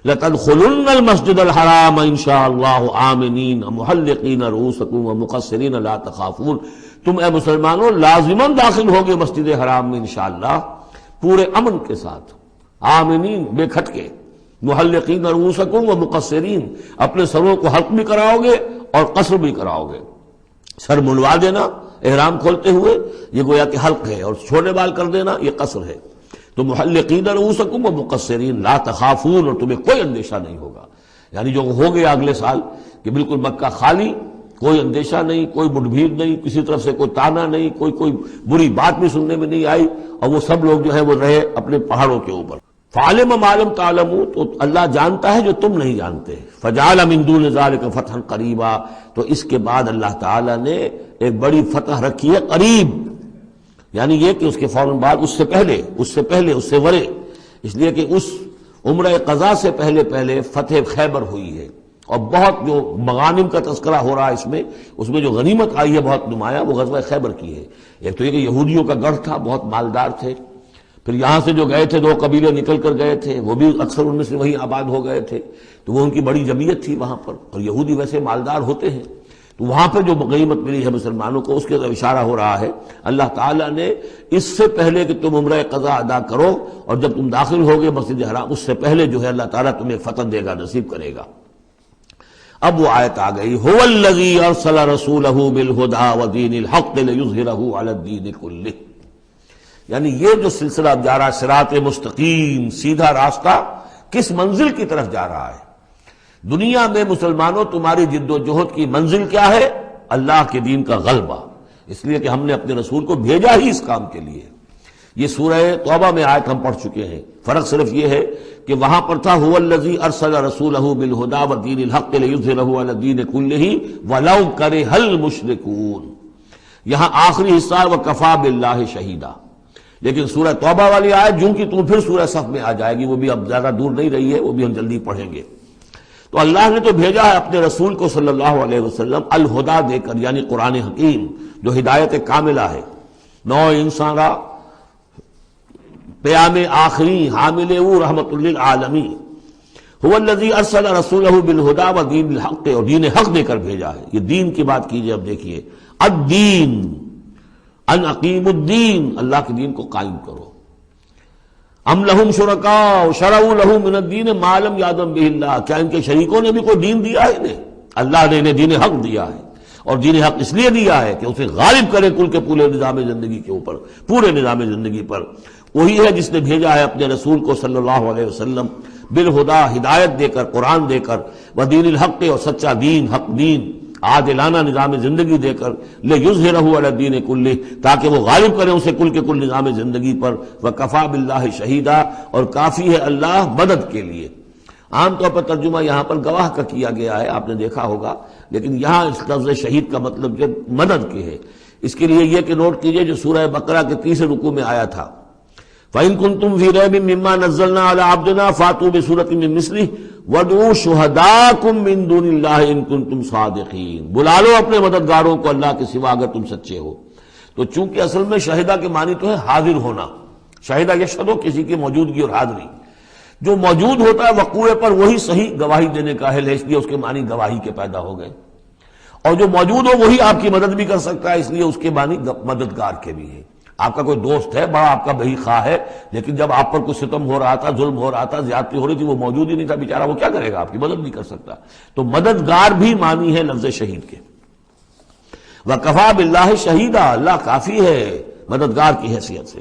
لتدخلن المسجد الحرام ان شاء اللہ آمنین محلقین رؤوسکم ومقصرین لا تخافون، تم اے مسلمانوں لازماً داخل ہوگے مسجد حرام میں انشاءاللہ پورے امن کے ساتھ، آمنین بے کھٹکے، محلقین رؤوسکم ومقصرین، اپنے سروں کو حلق بھی کراؤ گے اور قصر بھی کراؤ گے۔ سر منڈوا دینا احرام کھولتے ہوئے یہ گویا کہ حلق ہے، اور چھوٹے بال کر دینا یہ قصر ہے۔ تو محلقین رؤوسکم ومقصرین لا تخافون، اور تمہیں کوئی اندیشہ نہیں ہوگا، یعنی جو ہو گیا اگلے سال کہ بالکل مکہ خالی، کوئی اندیشہ نہیں، کوئی مٹ بھیڑ نہیں، کسی طرف سے کوئی تانا نہیں، کوئی بری بات بھی سننے میں نہیں آئی، اور وہ سب لوگ جو ہے وہ رہے اپنے پہاڑوں کے اوپر۔ فعلم ما لم تعلموا، تو اللہ جانتا ہے جو تم نہیں جانتے۔ فجعل من دون ذلك فتحا قریبا، تو اس کے بعد اللہ تعالیٰ نے ایک بڑی فتح رکھی ہے قریب، یعنی یہ کہ اس کے فوراً بعد اس سے ورے، اس لیے کہ اس عمرہ قضا سے پہلے فتح خیبر ہوئی ہے، اور بہت جو مغانم کا تذکرہ ہو رہا ہے اس میں جو غنیمت آئی ہے بہت نمایاں، وہ غزوہ خیبر کی ہے۔ ایک تو یہ کہ یہودیوں کا گڑھ تھا، بہت مالدار تھے، پھر یہاں سے جو گئے تھے 2 قبیلے نکل کر گئے تھے، وہ بھی اکثر ان میں سے وہیں آباد ہو گئے تھے، تو وہ ان کی بڑی جمعیت تھی وہاں پر، اور یہودی ویسے مالدار ہوتے ہیں، تو وہاں پر جو غنیمت ملی ہے مسلمانوں کو، اس کے طرف اشارہ ہو رہا ہے۔ اللہ تعالیٰ نے اس سے پہلے کہ تم عمرہ قضا ادا کرو اور جب تم داخل ہوگے مسجد حرام، اس سے پہلے جو ہے اللہ تعالیٰ تمہیں فتح دے گا، نصیب کرے گا۔ اب وہ آیت آ گئی، هو الذی ارسل رسولہ بالہدی ودین الحق لیظہرہ علی الدین کلہ، یعنی یہ جو سلسلہ اب جا رہا ہے، صراط مستقیم، سیدھا راستہ کس منزل کی طرف جا رہا ہے؟ دنیا میں مسلمانوں تمہاری جد و جہد کی منزل کیا ہے؟ اللہ کے دین کا غلبہ، اس لیے کہ ہم نے اپنے رسول کو بھیجا ہی اس کام کے لیے۔ یہ سورہ توبہ میں آیت ہم پڑھ چکے ہیں، فرق صرف یہ ہے کہ وہاں پر تھا هو الذی ارسل رسولہ بالہدی ودین الحق لیظہرہ علی الدین کلہ ولو کرہ المشرکون، یہاں آخری حصہ وکفی باللہ شہیدا۔ لیکن سورہ توبہ والی آیت جن کی تم پھر سورہ صف میں آ جائے گی، وہ بھی اب زیادہ دور نہیں رہی ہے، وہ بھی ہم جلدی پڑھیں گے۔ تو اللہ نے تو بھیجا ہے اپنے رسول کو صلی اللہ علیہ وسلم الہدا دے کر، یعنی قرآن حکیم جو ہدایت کاملہ ہے، نو انسان را پیام آخری حامل او رحمت للعالمین، هو الذی ارسل رسولہ بالہدی ودین الحق، اور دین حق دے کر بھیجا ہے۔ یہ دین کی بات کیجئے، اب دیکھیے الدین، ان اقیم الدین، اللہ کے دین کو قائم کرو۔ ام لہم شرکاء شرعوا لہم من الدین ما لم یأذن بہ اللہ، کیا ان کے شریکوں نے بھی کوئی دین دیا ہے انہیں؟ اللہ نے انہیں دین حق دیا ہے، اور دین حق اس لیے دیا ہے کہ اسے غالب کرے کل کے پورے نظام زندگی کے اوپر، پورے نظام زندگی پر۔ وہی ہے جس نے بھیجا ہے اپنے رسول کو صلی اللہ علیہ وسلم بالہدا، ہدایت دے کر، قرآن دے کر، ودین الحق، اور سچا دین، حق دین، عادلانہ نظام زندگی دے کر، لیظہرہ علی الدین کلہ، تاکہ وہ غالب کریں اسے کل کے کل نظام زندگی پر، وکفی باللہ شہیدا، اور کافی ہے اللہ مدد کے لیے۔ عام طور پر ترجمہ یہاں پر گواہ کا کیا گیا ہے، آپ نے دیکھا ہوگا، لیکن یہاں اس لفظ شہید کا مطلب جو مدد کے ہے، اس کے لیے یہ کہ نوٹ کیجئے جو سورہ بقرہ کے 3 رکوع میں آیا تھا، فَإِن كُنتُمْ فِي رَيْبٍ مِّمَّا نَزَّلْنَا عَلَىٰ عَبْدِنَا فَأْتُوا بِسُورَةٍ مِّن مِّثْلِهِ وَادْعُوا شُهَدَاءَكُم مِّن دُونِ اللَّهِ إِن كُنتُمْ صَادِقِينَ، بلا لو اپنے مددگاروں کو اللہ کے سوا اگر تم سچے ہو۔ تو چونکہ اصل میں شہیدہ کے معنی تو ہے حاضر ہونا، شہیدہ یشہد، کسی کی موجودگی اور حاضری، جو موجود ہوتا ہے وقوع پر وہی صحیح گواہی دینے کا اہل ہے، اس لیے اس کے معنی گواہی کے پیدا ہو گئے، اور جو موجود ہو وہی آپ کی مدد بھی کر سکتا ہے، اس لیے اس کے معنی مددگار کے بھی ہے۔ آپ کا کوئی دوست ہے، بڑا آپ کا بہی خواہ ہے، لیکن جب آپ پر کوئی ستم ہو رہا تھا، ظلم ہو رہا تھا، زیادتی ہو رہی تھی، وہ موجود ہی نہیں تھا بیچارہ، وہ کیا کرے گا؟ آپ کی مدد نہیں کر سکتا۔ تو مددگار بھی معنی ہے لفظ شہید کے۔ وَكَفَى بِاللَّهِ شَهِيدًا، اللہ کافی ہے مددگار کی حیثیت سے۔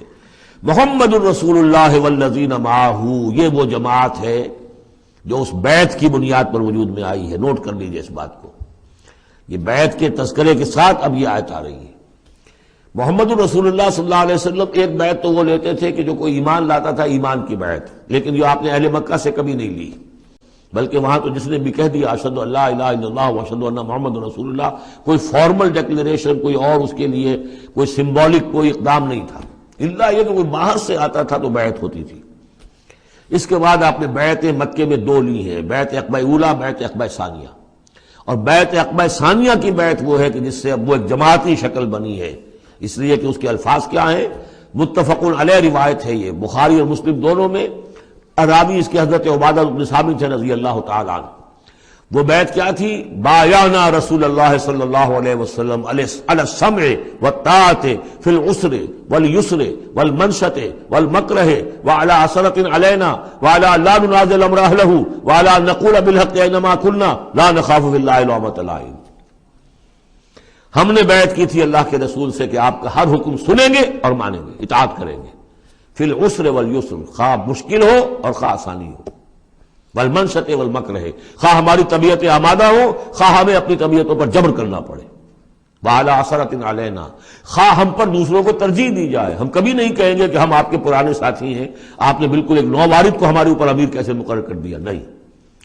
محمد الرسول اللہ والذین معہ، یہ وہ جماعت ہے جو اس بیعت کی بنیاد پر وجود میں آئی ہے۔ نوٹ کر لیجئے اس بات کو، یہ بیعت کے تذکرے کے ساتھ اب یہ آیت آ رہی ہے۔ محمد الرسول اللہ صلی اللہ علیہ وسلم ایک بیعت تو وہ لیتے تھے کہ جو کوئی ایمان لاتا تھا ایمان کی بیعت، لیکن یہ آپ نے اہل مکہ سے کبھی نہیں لی، بلکہ وہاں تو جس نے بھی کہہ دیا اشہد ان لا الہ الا اللہ واشہد ان محمد رسول اللہ، کوئی فارمل ڈیکلیریشن، کوئی اور اس کے لیے کوئی سمبولک کوئی اقدام نہیں تھا، الا یہ کہ کوئی باہر سے آتا تھا تو بیعت ہوتی تھی۔ اس کے بعد آپ نے بیعت مکے میں دو لی ہیں، بیعت عقبہ اولا، بیعت عقبہ ثانیہ. اور بیعت عقبہ ثانیہ کی بیعت وہ ہے کہ جس سے اب وہ ایک جماعتی شکل بنی ہے، اس لیے کہ اس کے الفاظ کیا ہیں؟ متفق علیہ روایت ہے، یہ بخاری اور مسلم دونوں میں. راوی اس کے حضرت عبادہ بن صامت رضی اللہ تعالیٰ عنہ. وہ بیعت کیا تھی؟ بایعنا رسول اللہ صلی اللہ علیہ وسلم علی السمع والطاعۃ فی العسر والیسر والمنشط والمکرہ وعلی عثرۃ علینا وعلی لا ننازل امر اہلہ وعلی ان نقول بالحق اینما کنا لا نخاف فی اللہ لومۃ لائم. ہم نے بیعت کی تھی اللہ کے رسول سے کہ آپ کا ہر حکم سنیں گے اور مانیں گے، اطاعت کریں گے. فی العسر والیسر، خواہ مشکل ہو اور خواہ آسانی ہو. والمنشط والمکرہ، خواہ ہماری طبیعت آمادہ ہو، خواہ ہمیں اپنی طبیعتوں پر جبر کرنا پڑے. وعلی عثرۃ علینا، خواہ ہم پر دوسروں کو ترجیح دی جائے. ہم کبھی نہیں کہیں گے کہ ہم آپ کے پرانے ساتھی ہیں، آپ نے بالکل ایک نووارد کو ہمارے اوپر امیر کیسے مقرر کر دیا. نہیں،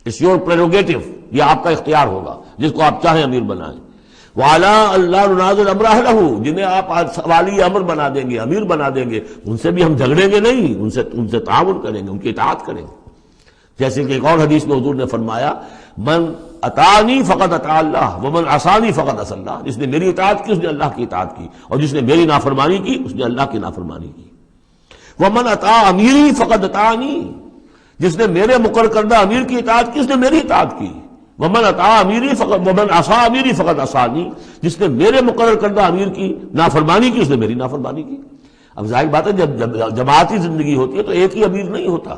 اٹس یور پریروگیٹو، یہ آپ کا اختیار ہوگا، جس کو آپ چاہیں امیر بنائیں. وعلی اللہ ننازل امر اہلہ، جنہیں آپ والی امر بنا دیں گے، امیر بنا دیں گے، ان سے بھی ہم جھگڑیں گے نہیں، ان سے تعاون کریں گے، ان کی اطاعت کریں گے. جیسے کہ ایک اور حدیث میں حضور نے فرمایا من اطاعنی فقد اطاع اللہ ومن عصانی فقد عصی اللہ، جس نے میری اطاعت کی اس نے اللہ کی اطاعت کی، اور جس نے میری نافرمانی کی اس نے اللہ کی نافرمانی کی. ومن اطاع امیری فقد اطاعنی، جس نے میرے مقرر کردہ امیر کی اطاعت کی اس نے میری اطاعت کی. ومن اطاع امیری فقد ومن عصا امیری فقد عصانی، جس نے میرے مقرر کردہ امیر کی نافرمانی کی اس نے میری نافرمانی کی. اب ظاہر بات ہے جب جماعتی زندگی ہوتی ہے تو ایک ہی امیر نہیں ہوتا.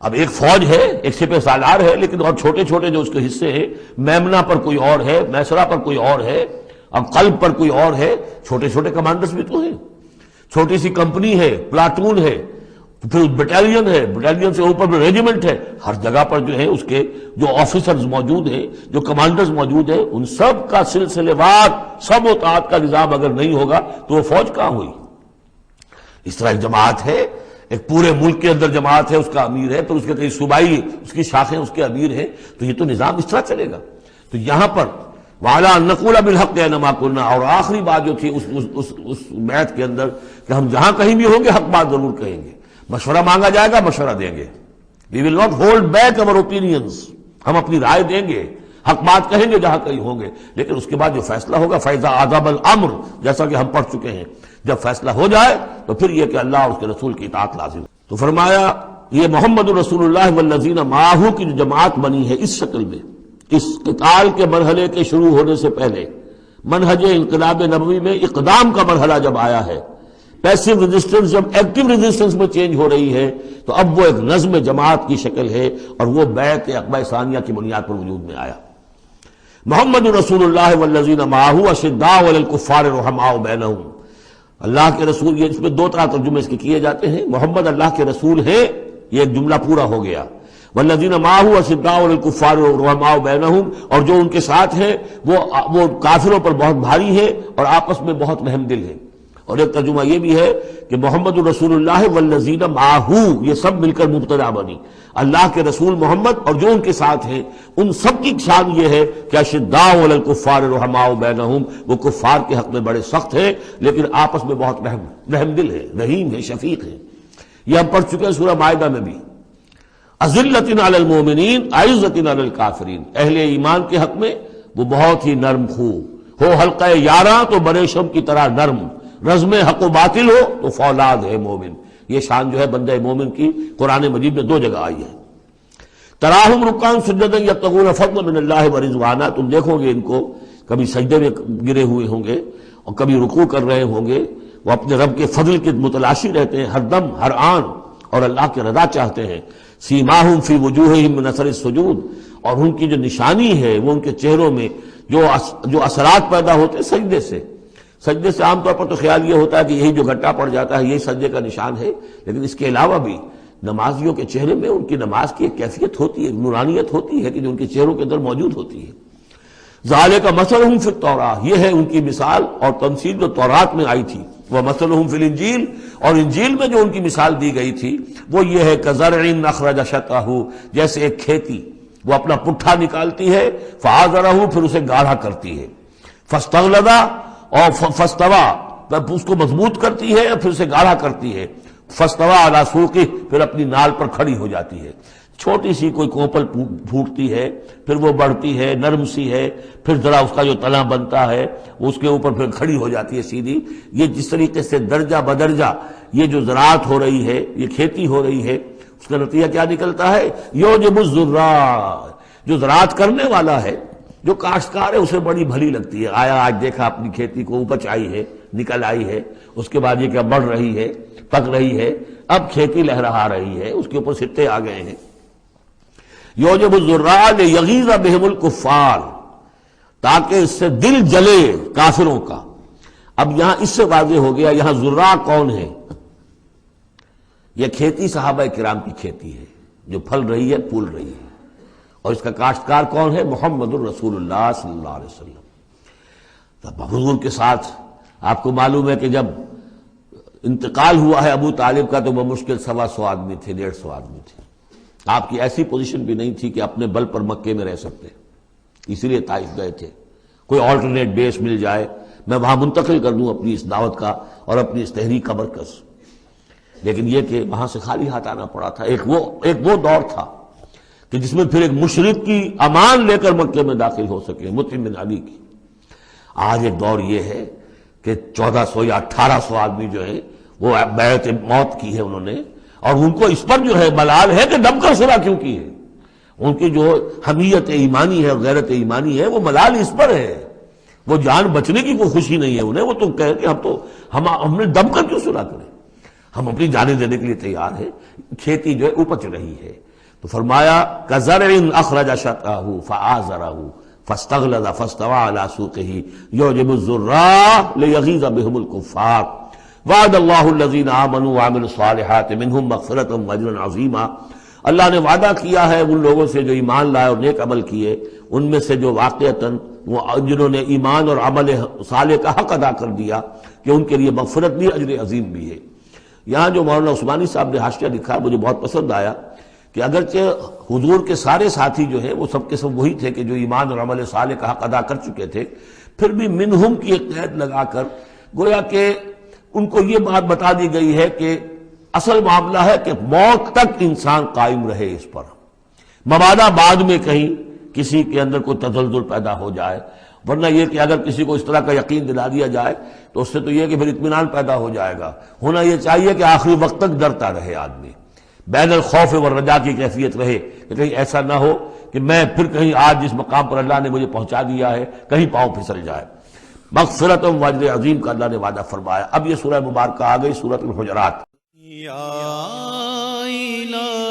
اب ایک فوج ہے، ایک سپہ سالار ہے، لیکن اور چھوٹے چھوٹے جو اس کے حصے ہیں، میمنہ پر کوئی اور ہے، میسرہ پر کوئی اور ہے، اب قلب پر کوئی اور ہے. چھوٹے چھوٹے کمانڈرز بھی تو ہیں. چھوٹی سی کمپنی ہے، پلاٹون ہے، پھر بٹالین ہے، بٹالین سے اوپر ریجیمنٹ ہے. ہر جگہ پر جو ہے اس کے جو آفیسرز موجود ہیں، جو کمانڈرز موجود ہیں، ان سب کا سلسلے وار سب و طاعت کا نظام اگر نہیں ہوگا تو وہ فوج کہاں ہوئی؟ اس طرح ایک جماعت ہے، ایک پورے ملک کے اندر جماعت ہے، اس کا امیر ہے، پھر اس کے کئی صوبائی اس کی شاخیں اس کے امیر ہیں، تو یہ تو نظام اس طرح چلے گا. تو یہاں پر وعلی ان نقول بالحق اینما کنا، اور آخری بات جو تھی اس بیعت کے اندر کہ ہم جہاں کہیں بھی ہوں گے حق بات ضرور کہیں گے. مشورہ مانگا جائے گا، مشورہ دیں گے. We will not hold back over opinions, ہم اپنی رائے دیں گے، حق بات کہیں گے جہاں کہیں ہوں گے. لیکن اس کے بعد جو فیصلہ ہوگا فیضا عذاب الامر، جیسا کہ ہم پڑھ چکے ہیں، جب فیصلہ ہو جائے تو پھر یہ کہ اللہ اور اس کے رسول کی اطاعت لازم. تو فرمایا یہ محمد رسول اللہ والذین معہ کی جو جماعت بنی ہے اس شکل میں، اس قتال کے مرحلے کے شروع ہونے سے پہلے منہج انقلاب نبوی میں اقدام کا مرحلہ جب آیا ہے، پیسو ریزسٹنس جب ایکٹیو ریزسٹنس میں چینج ہو رہی ہے، تو اب وہ ایک نظم جماعت کی شکل ہے، اور وہ بیعت عقبہ ثانیہ کی بنیاد پر وجود میں آیا. محمد رسول اللہ والذین معہ اشداء علی الکفار رحماء بینہم. اللہ کے رسول، یہ اس میں دو طرح ترجمے اس کے کیے جاتے ہیں. محمد اللہ کے رسول ہیں، یہ ایک جملہ پورا ہو گیا. والذین معہ اشداء علی الکفار رحماء بینہم، اور جو ان کے ساتھ ہیں وہ کافروں پر بہت بھاری ہیں اور آپس میں بہت رحم دل ہیں. اور ایک ترجمہ یہ بھی ہے کہ محمد رسول اللہ والذین معہ، یہ سب مل کر مبتدا بنی. اللہ کے رسول محمد اور جو ان کے ساتھ ہیں ان سب کی شان یہ ہے کہ اشداء علی الکفار رحماء بینہم، وہ کفار کے حق میں بڑے سخت ہیں لیکن آپس میں بہت رحم دل ہے، رحیم ہے، شفیق ہے. یہ ہم پڑھ چکے ہیں سورہ مائدہ میں بھی. اذلۃ علی المؤمنین اعزۃ علی الکافرین، اہل ایمان کے حق میں وہ بہت ہی نرم خو ہو، حلقہ یاراں تو بریشم کی طرح نرم، رزم حق و باطل ہو تو فولاد ہے مومن. یہ شان جو ہے بندہ مومن کی قرآن مجید میں دو جگہ آئی ہے. تراہم رکعا سجدا یبتغون فضلا من اللہ ورضوانا، تم دیکھو گے ان کو کبھی سجدے میں گرے ہوئے ہوں گے اور کبھی رکوع کر رہے ہوں گے. وہ اپنے رب کے فضل کے متلاشی رہتے ہیں ہر دم ہر آن، اور اللہ کی رضا چاہتے ہیں. سیماہم فی وجوہہم من اثر السجود، اور ان کی جو نشانی ہے وہ ان کے چہروں میں جو اثرات پیدا ہوتے ہیں سجدے سے. سجدے سے عام طور پر تو خیال یہ ہوتا ہے کہ یہی جو گھٹا پڑ جاتا ہے یہی سجدے کا نشان ہے، لیکن اس کے علاوہ بھی نمازیوں کے چہرے میں ان کی نماز کی ایک کیفیت ہوتی ہے، نورانیت ہوتی ہے کہ جو ان کے چہروں کے اندر موجود ہوتی ہے. ذالک مثلہم فی التوراۃ، یہ ہے ان کی مثال اور تمثیل جو تورات میں آئی تھی. ومثلہم فی الانجیل، اور انجیل میں جو ان کی مثال دی گئی تھی وہ یہ ہے کزرع اخرج شطأہ، جیسے ایک کھیتی وہ اپنا پٹھا نکالتی ہے، فآزرہ، پھر اسے گاڑھا کرتی ہے، فاستغلظ، اور فاستویٰ، اس کو مضبوط کرتی ہے اور پھر اسے گاڑھا کرتی ہے، فاستوى علی سوقہ، پھر اپنی نال پر کھڑی ہو جاتی ہے. چھوٹی سی کوئی کوپل پھوٹتی ہے، پھر وہ بڑھتی ہے، نرم سی ہے، پھر ذرا اس کا جو تنا بنتا ہے اس کے اوپر پھر کھڑی ہو جاتی ہے سیدھی. یہ جس طریقے سے درجہ بدرجہ یہ جو زراعت ہو رہی ہے، یہ کھیتی ہو رہی ہے، اس کا نتیجہ کیا نکلتا ہے؟ یوجب الزراع، جو زراعت کرنے والا ہے، جو کاشتکار ہے، اسے بڑی بھلی لگتی ہے. آیا آج دیکھا اپنی کھیتی کو اپج آئی ہے، نکل آئی ہے، اس کے بعد یہ کیا بڑھ رہی ہے، پک رہی ہے، اب کھیتی لہرا رہی ہے، اس کے اوپر سٹے آ گئے ہیں. یوجب الزراع لیغیظ بہم الکفار، تاکہ اس سے دل جلے کافروں کا. اب یہاں اس سے واضح ہو گیا یہاں زراع کون ہے. یہ کھیتی صحابہ کرام کی کھیتی ہے جو پھل رہی ہے، پھول رہی ہے، اور اس کا کاشتکار کون ہے؟ محمد الرسول اللہ صلی اللہ علیہ وسلم. تب حضور کے ساتھ آپ کو معلوم ہے کہ جب انتقال ہوا ہے ابو طالب کا تو بمشکل 125 آدمی تھے، 150 آدمی تھے. آپ کی ایسی پوزیشن بھی نہیں تھی کہ اپنے بل پر مکے میں رہ سکتے، اسی لیے طائف گئے تھے. کوئی آلٹرنیٹ بیس مل جائے، میں وہاں منتقل کر دوں اپنی اس دعوت کا اور اپنی اس تحریک کا مرکز. لیکن یہ کہ وہاں سے خالی ہاتھ آنا پڑا تھا. ایک وہ دور تھا کہ جس میں پھر ایک مشرک کی امان لے کر مکے میں داخل ہو سکے، مطعم بن عدی کی. آج ایک دور یہ ہے کہ 1400 یا 1800 آدمی جو ہیں وہ بیعت موت کی ہے انہوں نے، اور ان کو اس پر جو ہے ملال ہے کہ دم کر صلح کیوں کی ہے. ان کی جو حمیت ایمانی ہے اور غیرت ایمانی ہے وہ ملال اس پر ہے. وہ جان بچنے کی کوئی خوشی نہیں ہے انہیں. وہ تو کہہ کہ ہم نے دم کر کیوں صلح کریں، ہم اپنی جانیں دینے کے لیے تیار ہیں. کھیتی جو ہے اپج رہی ہے. تو فرمایا کزرع اخرج شطأہ فآزرہ فاستغلظ فاستوى على سوقه يعجب الزراع ليغيظ بهم الكفار وعد الله الذين آمنوا وعملوا الصالحات منهم مغفرة واجرا عظیما. اللہ نے وعدہ کیا ہے ان لوگوں سے جو ایمان لائے اور نیک عمل کیے، ان میں سے جو واقعتاً جنہوں نے ایمان اور عمل صالح کا حق ادا کر دیا کہ ان کے لیے مغفرت بھی، اجر عظیم بھی ہے. یہاں جو مولانا عثمانی صاحب نے حاشیہ لکھا مجھے بہت پسند آیا کہ اگرچہ حضور کے سارے ساتھی جو ہیں وہ سب کے سب وہی تھے کہ جو ایمان اور عمل صالح کا حق ادا کر چکے تھے، پھر بھی منہم کی ایک قید لگا کر گویا کہ ان کو یہ بات بتا دی گئی ہے کہ اصل معاملہ ہے کہ موت تک انسان قائم رہے اس پر، مبادا بعد میں کہیں کسی کے اندر کوئی تزلزل پیدا ہو جائے. ورنہ یہ کہ اگر کسی کو اس طرح کا یقین دلا دیا جائے تو اس سے تو یہ کہ پھر اطمینان پیدا ہو جائے گا. ہونا یہ چاہیے کہ آخری وقت تک ڈرتا رہے آدمی، بین الخوف والرجا کی کیفیت رہے کہ کہیں ایسا نہ ہو کہ میں پھر کہیں آج جس مقام پر اللہ نے مجھے پہنچا دیا ہے کہیں پاؤں پھسل جائے. مغفرت و اجر عظیم کا اللہ نے وعدہ فرمایا. اب یہ سورہ مبارکہ آ گئی، سورۃ الحجرات. یا الہ